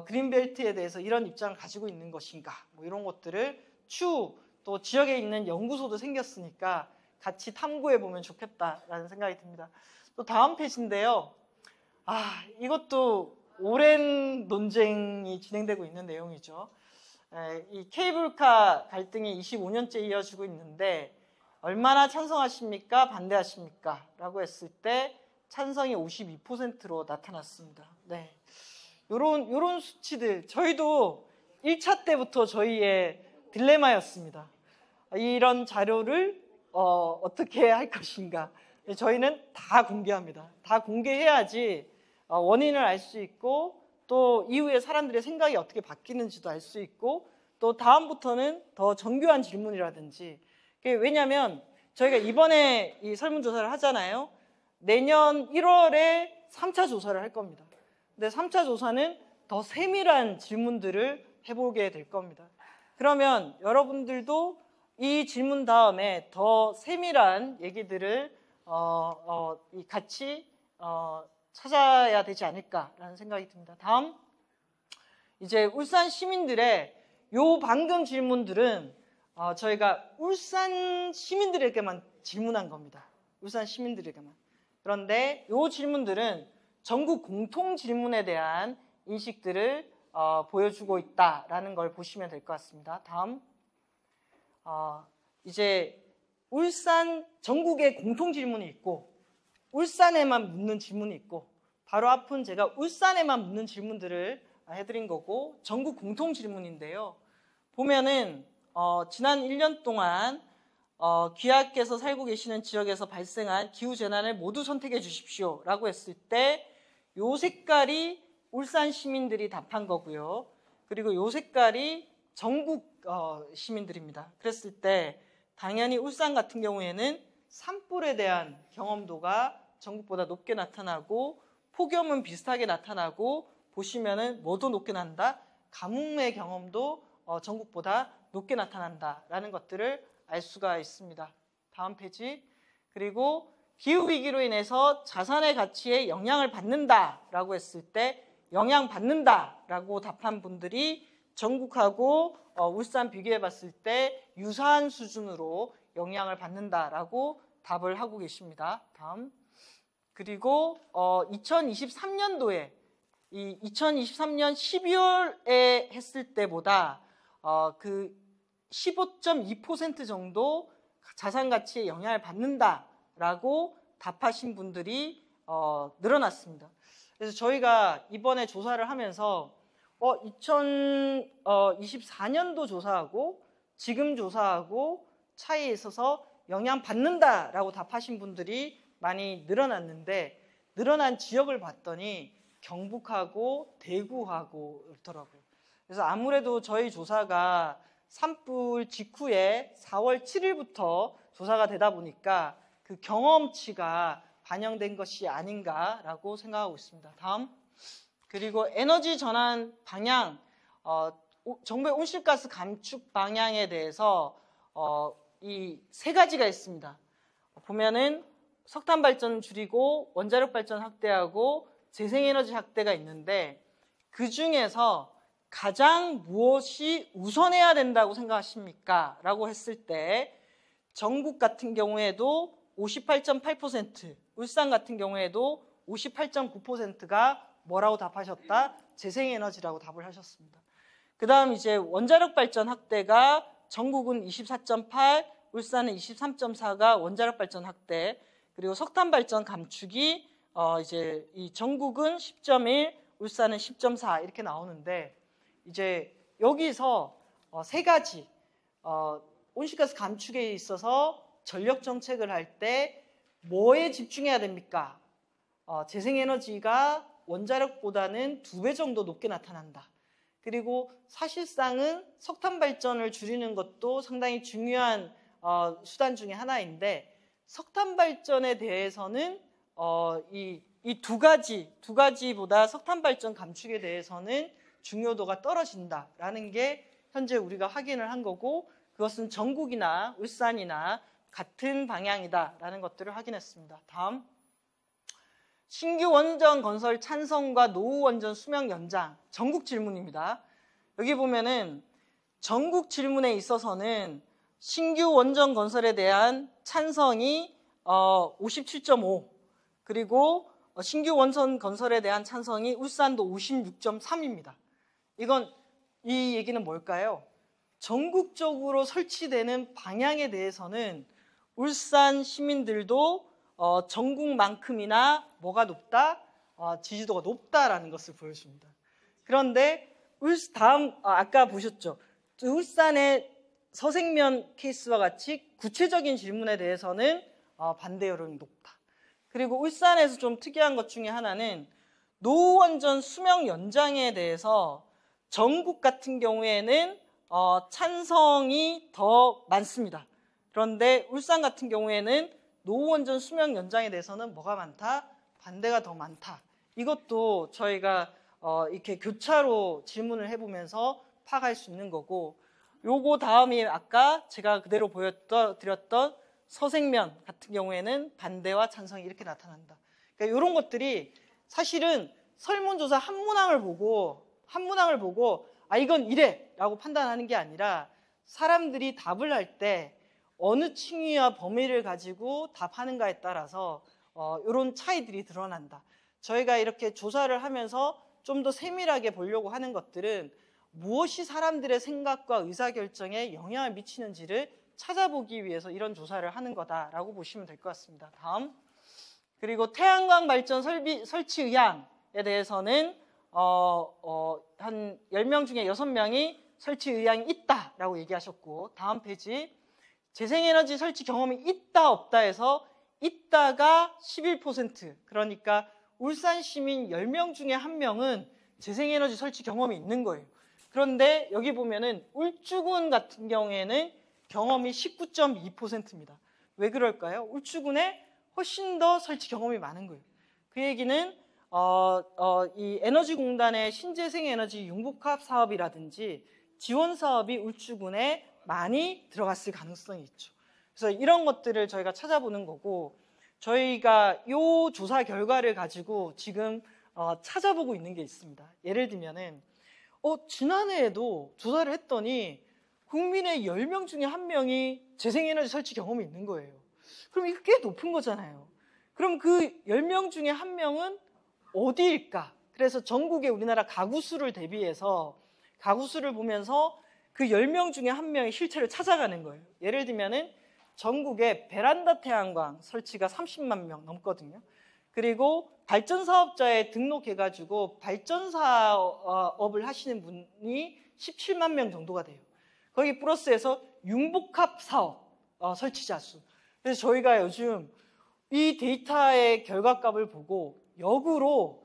S1: 그린벨트에 대해서 이런 입장을 가지고 있는 것인가 뭐 이런 것들을 추후 또 지역에 있는 연구소도 생겼으니까 같이 탐구해 보면 좋겠다라는 생각이 듭니다. 또 다음 페이지인데요. 이것도 오랜 논쟁이 진행되고 있는 내용이죠. 이 케이블카 갈등이 25년째 이어지고 있는데 얼마나 찬성하십니까? 반대하십니까? 라고 했을 때 찬성이 52%로 나타났습니다. 네. 요런 수치들 저희도 1차 때부터 저희의 딜레마였습니다. 이런 자료를 어떻게 할 것인가. 저희는 다 공개합니다. 다 공개해야지 원인을 알 수 있고 또 이후에 사람들의 생각이 어떻게 바뀌는지도 알 수 있고 또 다음부터는 더 정교한 질문이라든지. 왜냐하면 저희가 이번에 이 설문조사를 하잖아요. 내년 1월에 3차 조사를 할 겁니다. 근데 3차 조사는 더 세밀한 질문들을 해보게 될 겁니다. 그러면 여러분들도 이 질문 다음에 더 세밀한 얘기들을 같이 찾아야 되지 않을까라는 생각이 듭니다. 다음, 이제 울산 시민들의 요 방금 질문들은 저희가 울산 시민들에게만 질문한 겁니다. 울산 시민들에게만. 그런데 요 질문들은 전국 공통 질문에 대한 인식들을 보여주고 있다라는 걸 보시면 될 것 같습니다. 다음, 이제 울산 전국에 공통 질문이 있고 울산에만 묻는 질문이 있고 바로 앞은 제가 울산에만 묻는 질문들을 해드린 거고 전국 공통 질문인데요. 보면은 지난 1년 동안 귀하께서 살고 계시는 지역에서 발생한 기후재난을 모두 선택해 주십시오 라고 했을 때 요 색깔이 울산 시민들이 답한 거고요. 그리고 요 색깔이 전국 시민들입니다. 그랬을 때 당연히 울산 같은 경우에는 산불에 대한 경험도가 전국보다 높게 나타나고 폭염은 비슷하게 나타나고 보시면은 뭐도 높게 난다? 가뭄의 경험도 전국보다 높게 나타난다라는 것들을 알 수가 있습니다. 다음 페이지. 그리고 기후위기로 인해서 자산의 가치에 영향을 받는다라고 했을 때 영향받는다라고 답한 분들이 전국하고 울산 비교해 봤을 때 유사한 수준으로 영향을 받는다라고 답을 하고 계십니다. 다음. 그리고 2023년도에 이 2023년 12월에 했을 때보다 그 15.2% 정도 자산 가치에 영향을 받는다라고 답하신 분들이 늘어났습니다. 그래서 저희가 이번에 조사를 하면서 2024년도 조사하고 지금 조사하고 차이에 있어서 영향받는다라고 답하신 분들이 많이 늘어났는데 늘어난 지역을 봤더니 경북하고 대구하고 그렇더라고요. 그래서 아무래도 저희 조사가 산불 직후에 4월 7일부터 조사가 되다 보니까 그 경험치가 반영된 것이 아닌가라고 생각하고 있습니다. 다음. 그리고 에너지 전환 방향, 정부의 온실가스 감축 방향에 대해서 이 세 가지가 있습니다. 보면은 석탄 발전 줄이고 원자력 발전 확대하고 재생에너지 확대가 있는데 그 중에서 가장 무엇이 우선해야 된다고 생각하십니까? 라고 했을 때 전국 같은 경우에도 58.8%, 울산 같은 경우에도 58.9%가 뭐라고 답하셨다? 재생에너지라고 답을 하셨습니다. 그 다음 이제 원자력 발전 확대가 전국은 24.8, 울산은 23.4가 원자력 발전 확대, 그리고 석탄 발전 감축이 이제 이 전국은 10.1, 울산은 10.4 이렇게 나오는데 이제 여기서 세 가지 온실가스 감축에 있어서 전력 정책을 할 때 뭐에 집중해야 됩니까? 재생에너지가 원자력보다는 2배 정도 높게 나타난다. 그리고 사실상은 석탄 발전을 줄이는 것도 상당히 중요한 수단 중에 하나인데 석탄 발전에 대해서는 이 두 가지보다 석탄 발전 감축에 대해서는 중요도가 떨어진다라는 게 현재 우리가 확인을 한 거고 그것은 전국이나 울산이나 같은 방향이다라는 것들을 확인했습니다. 다음. 신규 원전 건설 찬성과 노후 원전 수명 연장 전국 질문입니다. 여기 보면은 전국 질문에 있어서는 신규 원전 건설에 대한 찬성이 57.5 그리고 신규 원전 건설에 대한 찬성이 울산도 56.3입니다. 이 얘기는 뭘까요? 전국적으로 설치되는 방향에 대해서는 울산 시민들도 전국만큼이나 뭐가 높다? 지지도가 높다라는 것을 보여줍니다. 그런데 아까 보셨죠? 울산의 서생면 케이스와 같이 구체적인 질문에 대해서는 반대 여론이 높다. 그리고 울산에서 좀 특이한 것 중에 하나는 노원전 수명 연장에 대해서 전국 같은 경우에는 찬성이 더 많습니다. 그런데 울산 같은 경우에는 노원전 수명 연장에 대해서는 뭐가 많다? 반대가 더 많다. 이것도 저희가 이렇게 교차로 질문을 해보면서 파악할 수 있는 거고, 요거 다음이 아까 제가 그대로 보여드렸던 서생면 같은 경우에는 반대와 찬성이 이렇게 나타난다. 그러니까 이런 것들이 사실은 설문조사 한 문항을 보고 이건 이래 라고 판단하는 게 아니라 사람들이 답을 할 때 어느 층위와 범위를 가지고 답하는가에 따라서 이런 차이들이 드러난다. 저희가 이렇게 조사를 하면서 좀 더 세밀하게 보려고 하는 것들은 무엇이 사람들의 생각과 의사결정에 영향을 미치는지를 찾아보기 위해서 이런 조사를 하는 거다라고 보시면 될 것 같습니다. 다음. 그리고 태양광 발전 설치 의향에 대해서는 한 10명 중에 6명이 설치 의향이 있다라고 얘기하셨고, 다음 페이지. 재생에너지 설치 경험이 있다 없다 해서 있다가 11%, 그러니까 울산 시민 10명 중에 1명은 재생에너지 설치 경험이 있는 거예요. 그런데 여기 보면은 울주군 같은 경우에는 경험이 19.2%입니다. 왜 그럴까요? 울주군에 훨씬 더 설치 경험이 많은 거예요. 그 얘기는 이 에너지공단의 신재생에너지 융복합 사업이라든지 지원 사업이 울주군에 많이 들어갔을 가능성이 있죠. 그래서 이런 것들을 저희가 찾아보는 거고, 저희가 이 조사 결과를 가지고 지금 찾아보고 있는 게 있습니다. 예를 들면은 지난해에도 조사를 했더니 국민의 10명 중에 1명이 재생에너지 설치 경험이 있는 거예요. 그럼 이거 꽤 높은 거잖아요. 그럼 그 10명 중에 1명은 어디일까? 그래서 전국의 우리나라 가구 수를 대비해서 가구 수를 보면서 그 10명 중에 1명의 실체를 찾아가는 거예요. 예를 들면은 전국에 베란다 태양광 설치가 30만 명 넘거든요. 그리고 발전사업자에 등록해가지고 발전사업을 하시는 분이 17만 명 정도가 돼요. 거기 플러스해서 융복합 사업 설치자 수. 그래서 저희가 요즘 이 데이터의 결과값을 보고 역으로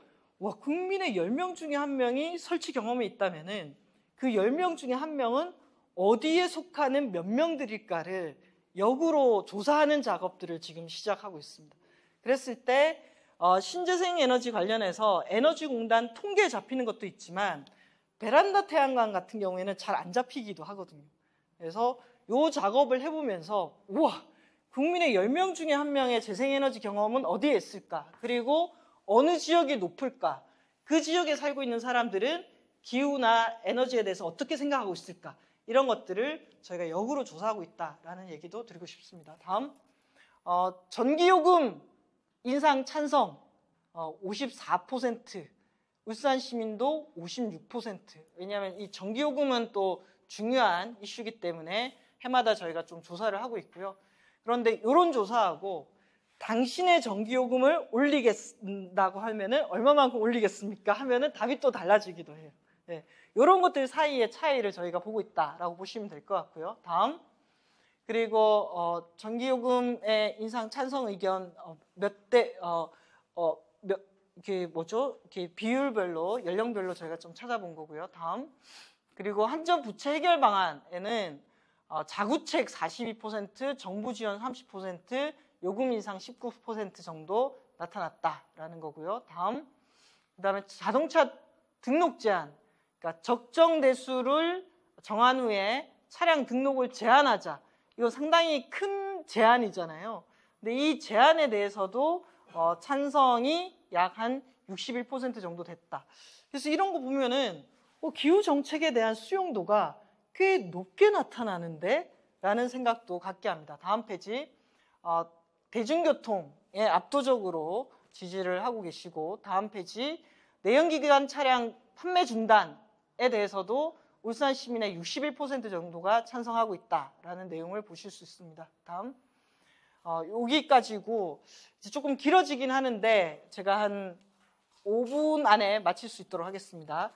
S1: 국민의 10명 중에 1명이 설치 경험이 있다면은 그 10명 중에 1명은 어디에 속하는 몇 명들일까를 역으로 조사하는 작업들을 지금 시작하고 있습니다. 그랬을 때 신재생 에너지 관련해서 에너지공단 통계에 잡히는 것도 있지만 베란다 태양광 같은 경우에는 잘 안 잡히기도 하거든요. 그래서 이 작업을 해보면서 우와, 국민의 10명 중에 1명의 재생에너지 경험은 어디에 있을까? 그리고 어느 지역이 높을까? 그 지역에 살고 있는 사람들은 기후나 에너지에 대해서 어떻게 생각하고 있을까? 이런 것들을 저희가 역으로 조사하고 있다라는 얘기도 드리고 싶습니다. 다음, 전기요금 인상 찬성 54%, 울산 시민도 56%. 왜냐하면 이 전기요금은 또 중요한 이슈이기 때문에 해마다 저희가 좀 조사를 하고 있고요. 그런데 이런 조사하고 당신의 전기요금을 올리겠다고 하면은 얼마만큼 올리겠습니까? 하면은 답이 또 달라지기도 해요. 네, 이런 것들 사이의 차이를 저희가 보고 있다라고 보시면 될 것 같고요. 다음. 그리고 전기요금의 인상 찬성 의견 이렇게 비율별로 연령별로 저희가 좀 찾아본 거고요. 다음. 그리고 한전 부채 해결 방안에는 자구책 42%, 정부 지원 30%, 요금 인상 19% 정도 나타났다라는 거고요. 다음. 그다음에 자동차 등록 제한, 그러니까 적정 대수를 정한 후에 차량 등록을 제한하자. 이거 상당히 큰 제한이잖아요. 근데 이 제한에 대해서도 찬성이 약 한 61% 정도 됐다. 그래서 이런 거 보면은 기후 정책에 대한 수용도가 꽤 높게 나타나는데? 라는 생각도 갖게 합니다. 다음 페이지. 대중교통에 압도적으로 지지를 하고 계시고, 다음 페이지. 내연기관 차량 판매 중단에 대해서도 울산 시민의 61% 정도가 찬성하고 있다라는 내용을 보실 수 있습니다. 다음. 여기까지고 이제 조금 길어지긴 하는데 제가 한 5분 안에 마칠 수 있도록 하겠습니다.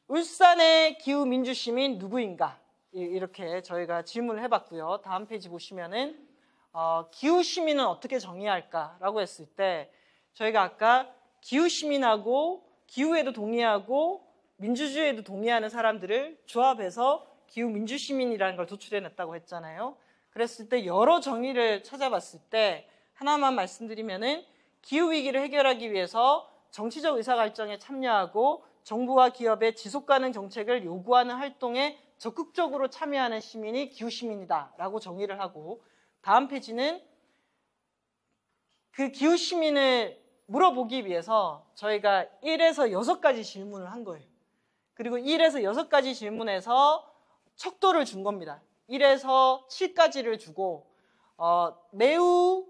S1: 울산의 기후민주시민 누구인가? 이렇게 저희가 질문을 해봤고요. 다음 페이지 보시면은 기후시민은 어떻게 정의해야 할까라고 했을 때 저희가 아까 기후시민하고 기후에도 동의하고 민주주의에도 동의하는 사람들을 조합해서 기후민주시민이라는 걸 도출해냈다고 했잖아요. 그랬을 때 여러 정의를 찾아봤을 때 하나만 말씀드리면은 기후위기를 해결하기 위해서 정치적 의사결정에 참여하고 정부와 기업의 지속가능 정책을 요구하는 활동에 적극적으로 참여하는 시민이 기후시민이다라고 정의를 하고, 다음 페이지는 그 기후시민을 물어보기 위해서 저희가 1에서 6가지 질문을 한 거예요. 그리고 1에서 6가지 질문에서 척도를 준 겁니다. 1에서 7까지를 주고 매우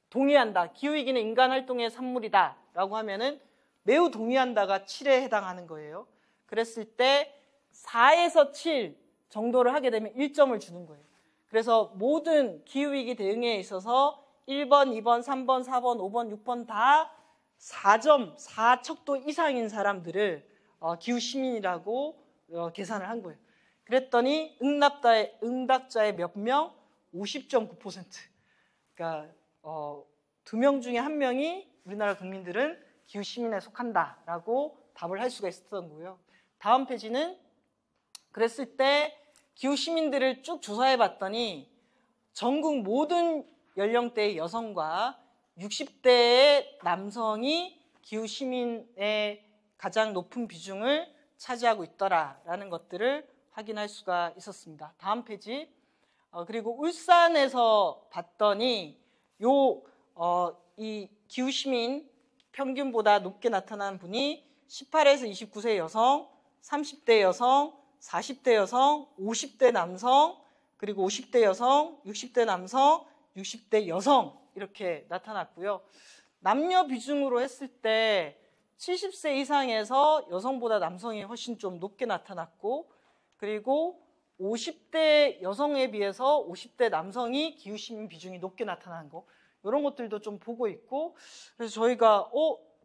S1: 동의한다. 기후위기는 인간 활동의 산물이다 라고 하면은 매우 동의한다가 7에 해당하는 거예요. 그랬을 때 4에서 7 정도를 하게 되면 1점을 주는 거예요. 그래서 모든 기후위기 대응에 있어서 1번, 2번, 3번, 4번, 5번, 6번 다 4점, 4척도 이상인 사람들을 기후시민이라고 계산을 한 거예요. 그랬더니 응답자의 몇 명? 50.9%. 그러니까 2명 중에 1명이 우리나라 국민들은 기후시민에 속한다라고 답을 할 수가 있었던 거고요. 다음 페이지는 그랬을 때 기후시민들을 쭉 조사해 봤더니 전국 모든 연령대의 여성과 60대의 남성이 기후시민의 가장 높은 비중을 차지하고 있더라라는 것들을 확인할 수가 있었습니다. 다음 페이지. 그리고 울산에서 봤더니 이 기후시민 평균보다 높게 나타난 분이 18에서 29세 여성, 30대 여성, 40대 여성, 50대 남성, 그리고 50대 여성, 60대 남성, 60대 여성 이렇게 나타났고요. 남녀 비중으로 했을 때 70세 이상에서 여성보다 남성이 훨씬 좀 높게 나타났고, 그리고 50대 여성에 비해서 50대 남성이 기후시민 비중이 높게 나타나는 거, 이런 것들도 좀 보고 있고, 그래서 저희가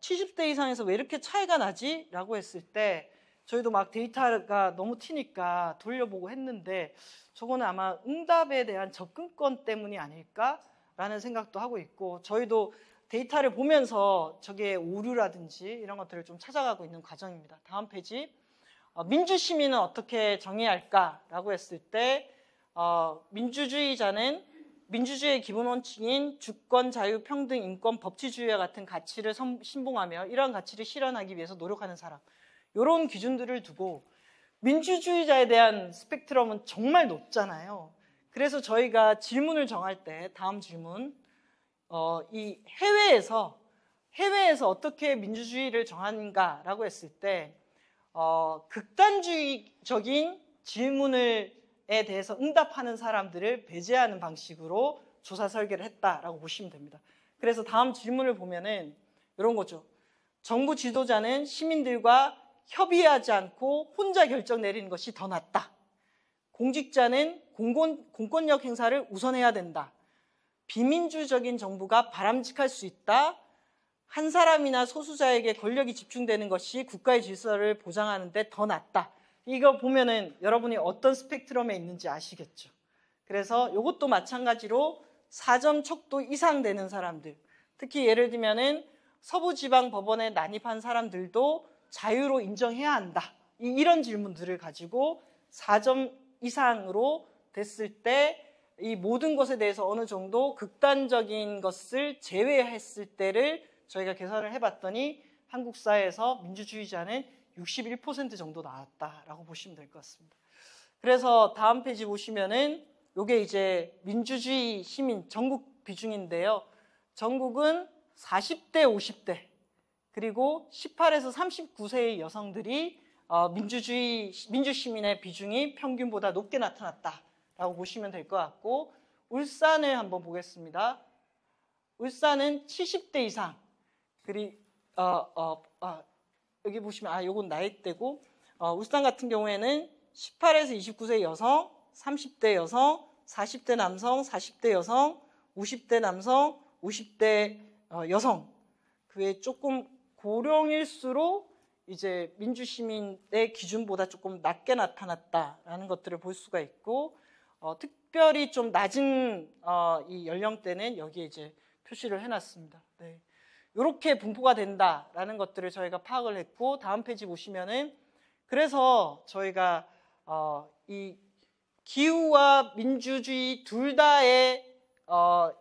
S1: 70대 이상에서 왜 이렇게 차이가 나지? 라고 했을 때 저희도 막 데이터가 너무 튀니까 돌려보고 했는데 저거는 아마 응답에 대한 접근권 때문이 아닐까라는 생각도 하고 있고, 저희도 데이터를 보면서 저게 오류라든지 이런 것들을 좀 찾아가고 있는 과정입니다. 다음 페이지. 민주시민은 어떻게 정의할까라고 했을 때 민주주의자는 민주주의의 기본 원칙인 주권, 자유, 평등, 인권, 법치주의와 같은 가치를 신봉하며 이러한 가치를 실현하기 위해서 노력하는 사람, 이런 기준들을 두고 민주주의자에 대한 스펙트럼은 정말 높잖아요. 그래서 저희가 질문을 정할 때 다음 질문, 이 해외에서 어떻게 민주주의를 정하는가라고 했을 때 극단주의적인 질문에 대해서 응답하는 사람들을 배제하는 방식으로 조사 설계를 했다라고 보시면 됩니다. 그래서 다음 질문을 보면은 이런 거죠. 정부 지도자는 시민들과 협의하지 않고 혼자 결정 내리는 것이 더 낫다. 공직자는 공권력 행사를 우선해야 된다. 비민주적인 정부가 바람직할 수 있다. 한 사람이나 소수자에게 권력이 집중되는 것이 국가의 질서를 보장하는 데 더 낫다. 이거 보면은 여러분이 어떤 스펙트럼에 있는지 아시겠죠? 그래서 이것도 마찬가지로 4점 척도 이상 되는 사람들, 특히 예를 들면은 서부지방법원에 난입한 사람들도 자유로 인정해야 한다. 이런 질문들을 가지고 4점 이상으로 됐을 때 이 모든 것에 대해서 어느 정도 극단적인 것을 제외했을 때를 저희가 계산을 해봤더니 한국 사회에서 민주주의자는 61% 정도 나왔다라고 보시면 될 것 같습니다. 그래서 다음 페이지 보시면은 이게 이제 민주주의 시민 전국 비중인데요. 전국은 40대, 50대 그리고 18에서 39세의 여성들이 민주시민의 비중이 평균보다 높게 나타났다라고 보시면 될 것 같고, 울산을 한번 보겠습니다. 울산은 70대 이상, 그리고 여기 보시면 요건 나이대고, 울산 같은 경우에는 18에서 29세 여성, 30대 여성, 40대 남성, 40대 여성, 50대 남성, 50대 여성, 그게 조금 고령일수록 이제 민주시민의 기준보다 조금 낮게 나타났다라는 것들을 볼 수가 있고, 특별히 좀 낮은 이 연령대는 여기에 이제 표시를 해놨습니다. 네. 이렇게 분포가 된다라는 것들을 저희가 파악을 했고, 다음 페이지 보시면은 그래서 저희가 이 기후와 민주주의 둘 다의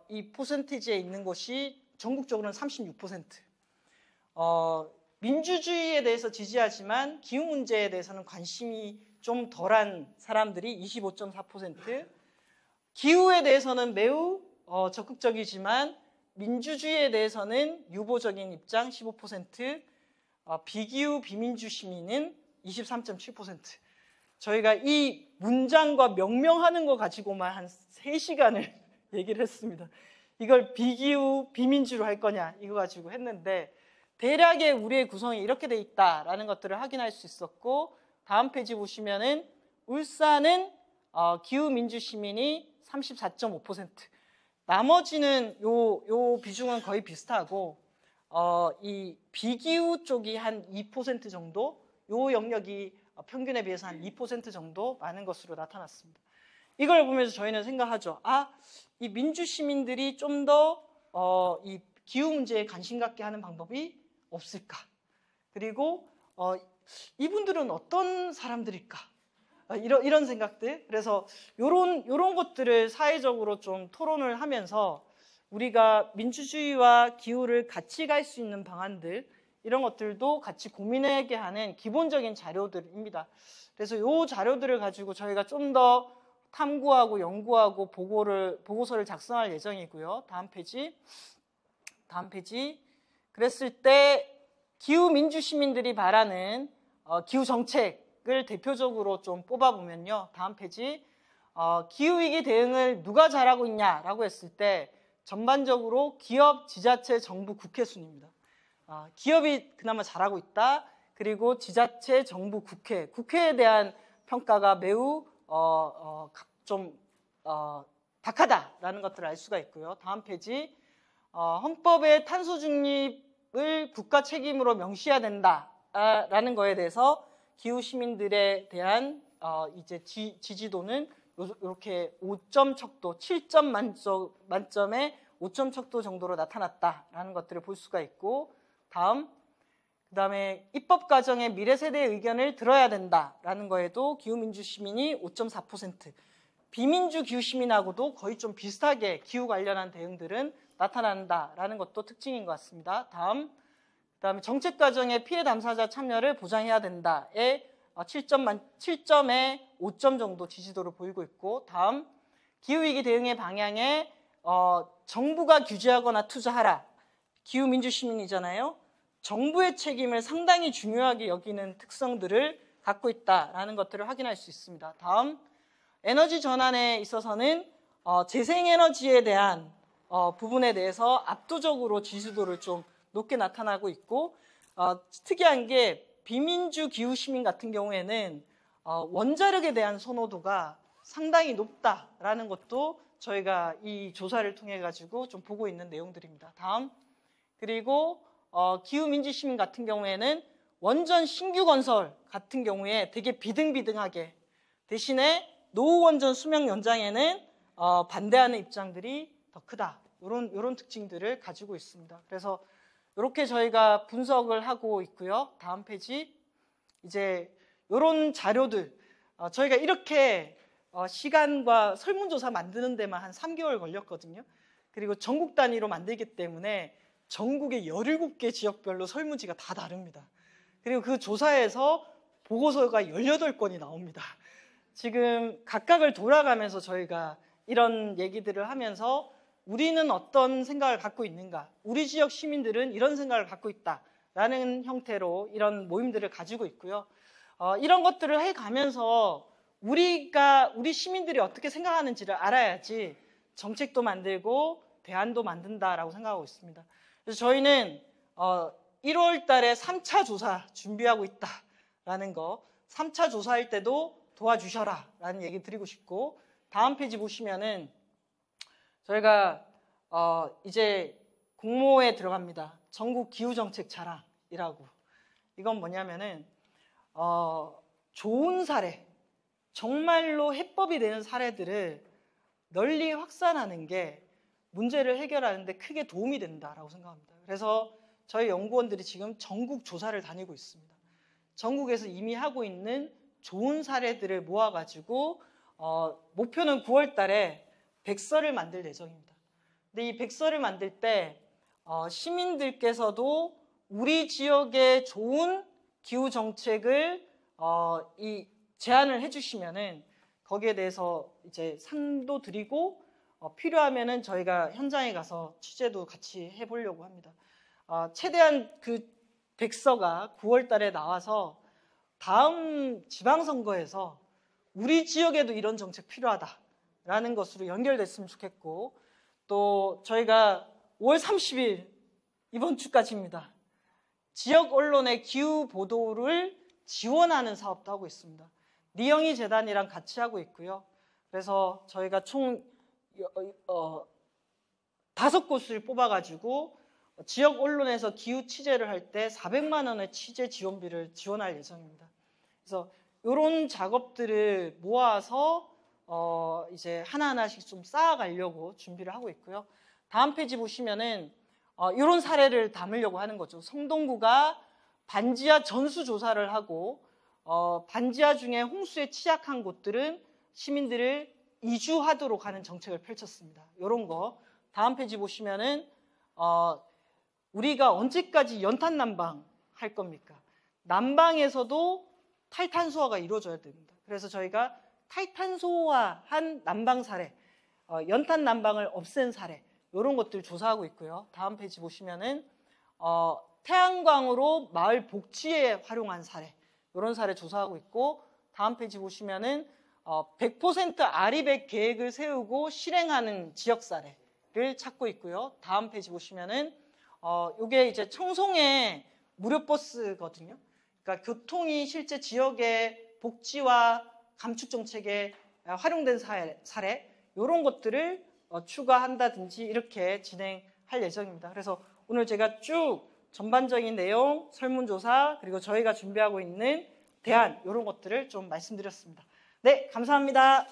S1: 이 퍼센티지에 있는 것이 전국적으로는 36%. 민주주의에 대해서 지지하지만 기후 문제에 대해서는 관심이 좀 덜한 사람들이 25.4%, 기후에 대해서는 매우 적극적이지만 민주주의에 대해서는 유보적인 입장 15%, 비기후 비민주 시민은 23.7%. 저희가 이 문장과 명명하는 거 가지고만 한 3시간을 얘기를 했습니다. 이걸 비기후 비민주로 할 거냐 이거 가지고 했는데, 대략의 우리의 구성이 이렇게 돼 있다라는 것들을 확인할 수 있었고, 다음 페이지 보시면은 울산은 기후 민주 시민이 34.5%, 나머지는 요 비중은 거의 비슷하고, 이 비기후 쪽이 한 2% 정도, 요 영역이 평균에 비해서 한 2% 정도 많은 것으로 나타났습니다. 이걸 보면서 저희는 생각하죠. 이 민주 시민들이 좀 더 이 기후 문제에 관심 갖게 하는 방법이 없을까? 그리고 이분들은 어떤 사람들일까? 이런 생각들. 그래서 요런 것들을 사회적으로 좀 토론을 하면서 우리가 민주주의와 기후를 같이 갈 수 있는 방안들, 이런 것들도 같이 고민하게 하는 기본적인 자료들입니다. 그래서 이 자료들을 가지고 저희가 좀 더 탐구하고 연구하고 보고서를 작성할 예정이고요. 다음 페이지. 그랬을 때 기후 민주 시민들이 바라는 기후 정책을 대표적으로 좀 뽑아보면요. 다음 페이지. 기후위기 대응을 누가 잘하고 있냐라고 했을 때 전반적으로 기업, 지자체, 정부, 국회 순입니다. 기업이 그나마 잘하고 있다. 그리고 지자체, 정부, 국회에 대한 평가가 매우 좀 박하다라는 것들을 알 수가 있고요. 다음 페이지. 헌법의 탄소 중립을 국가 책임으로 명시해야 된다라는 거에 대해서 기후 시민들에 대한 이제 지지도는 이렇게 5점 척도, 7점 만점에 5점 척도 정도로 나타났다라는 것들을 볼 수가 있고, 그다음에 입법 과정에 미래 세대의 의견을 들어야 된다라는 거에도 기후 민주 시민이 5.4%, 비민주 기후 시민하고도 거의 좀 비슷하게 기후 관련한 대응들은 나타난다라는 것도 특징인 것 같습니다. 그다음에 정책 과정에 피해 당사자 참여를 보장해야 된다에 7점에 5점 정도 지지도를 보이고 있고, 기후위기 대응의 방향에 정부가 규제하거나 투자하라. 기후 민주 시민이잖아요. 정부의 책임을 상당히 중요하게 여기는 특성들을 갖고 있다라는 것들을 확인할 수 있습니다. 에너지 전환에 있어서는 재생에너지에 대한 부분에 대해서 압도적으로 지지도를 좀 높게 나타나고 있고, 특이한 게 비민주 기후 시민 같은 경우에는 원자력에 대한 선호도가 상당히 높다라는 것도 저희가 이 조사를 통해 가지고 좀 보고 있는 내용들입니다. 그리고 기후 민주 시민 같은 경우에는 원전 신규 건설 같은 경우에 되게 비등비등하게, 대신에 노후 원전 수명 연장에는 반대하는 입장들이 더 크다. 이런 특징들을 가지고 있습니다. 그래서 이렇게 저희가 분석을 하고 있고요. 다음 페이지. 이제 이런 자료들, 저희가 이렇게 시간과 설문조사 만드는 데만 한 3개월 걸렸거든요. 그리고 전국 단위로 만들기 때문에 전국의 17개 지역별로 설문지가 다 다릅니다. 그리고 그 조사에서 보고서가 18건이 나옵니다. 지금 각각을 돌아가면서 저희가 이런 얘기들을 하면서 우리는 어떤 생각을 갖고 있는가, 우리 지역 시민들은 이런 생각을 갖고 있다라는 형태로 이런 모임들을 가지고 있고요. 이런 것들을 해가면서 우리 시민들이 어떻게 생각하는지를 알아야지 정책도 만들고 대안도 만든다라고 생각하고 있습니다. 그래서 저희는 1월 달에 3차 조사 준비하고 있다라는 거, 3차 조사할 때도 도와주셔라 라는 얘기 드리고 싶고, 다음 페이지 보시면은 저희가 이제 공모에 들어갑니다. 전국 기후정책 자랑이라고. 이건 뭐냐면은 좋은 사례, 정말로 해법이 되는 사례들을 널리 확산하는 게 문제를 해결하는 데 크게 도움이 된다라고 생각합니다. 그래서 저희 연구원들이 지금 전국 조사를 다니고 있습니다. 전국에서 이미 하고 있는 좋은 사례들을 모아가지고 목표는 9월 달에 백서를 만들 예정입니다. 근데 이 백서를 만들 때 시민들께서도 우리 지역의 좋은 기후 정책을 제안을 해주시면은 거기에 대해서 이제 상도 드리고 필요하면은 저희가 현장에 가서 취재도 같이 해보려고 합니다. 최대한 그 백서가 9월 달에 나와서 다음 지방선거에서 우리 지역에도 이런 정책 필요하다라는 것으로 연결됐으면 좋겠고, 또 저희가 5월 30일 이번 주까지입니다. 지역 언론의 기후 보도를 지원하는 사업도 하고 있습니다. 리영희 재단이랑 같이 하고 있고요. 그래서 저희가 총 5곳을 뽑아가지고 지역 언론에서 기후 취재를 할 때 400만 원의 취재 지원비를 지원할 예정입니다. 그래서 이런 작업들을 모아서 이제 하나하나씩 좀 쌓아가려고 준비를 하고 있고요. 다음 페이지 보시면은 이런 사례를 담으려고 하는 거죠. 성동구가 반지하 전수조사를 하고 반지하 중에 홍수에 취약한 곳들은 시민들을 이주하도록 하는 정책을 펼쳤습니다. 이런 거 다음 페이지 보시면은 우리가 언제까지 연탄 난방 할 겁니까? 난방에서도 탈탄소화가 이루어져야 됩니다. 그래서 저희가 탈탄소화한 난방 사례, 연탄 난방을 없앤 사례, 이런 것들 조사하고 있고요. 다음 페이지 보시면은 태양광으로 마을 복지에 활용한 사례, 이런 사례 조사하고 있고, 다음 페이지 보시면은 100% 아리백 계획을 세우고 실행하는 지역 사례를 찾고 있고요. 다음 페이지 보시면은 이게 이제 청송의 무료 버스거든요. 그러니까 교통이 실제 지역의 복지와 감축 정책에 활용된 사례, 이런 것들을 추가한다든지 이렇게 진행할 예정입니다. 그래서 오늘 제가 쭉 전반적인 내용, 설문조사, 그리고 저희가 준비하고 있는 대안, 이런 것들을 좀 말씀드렸습니다. 네, 감사합니다.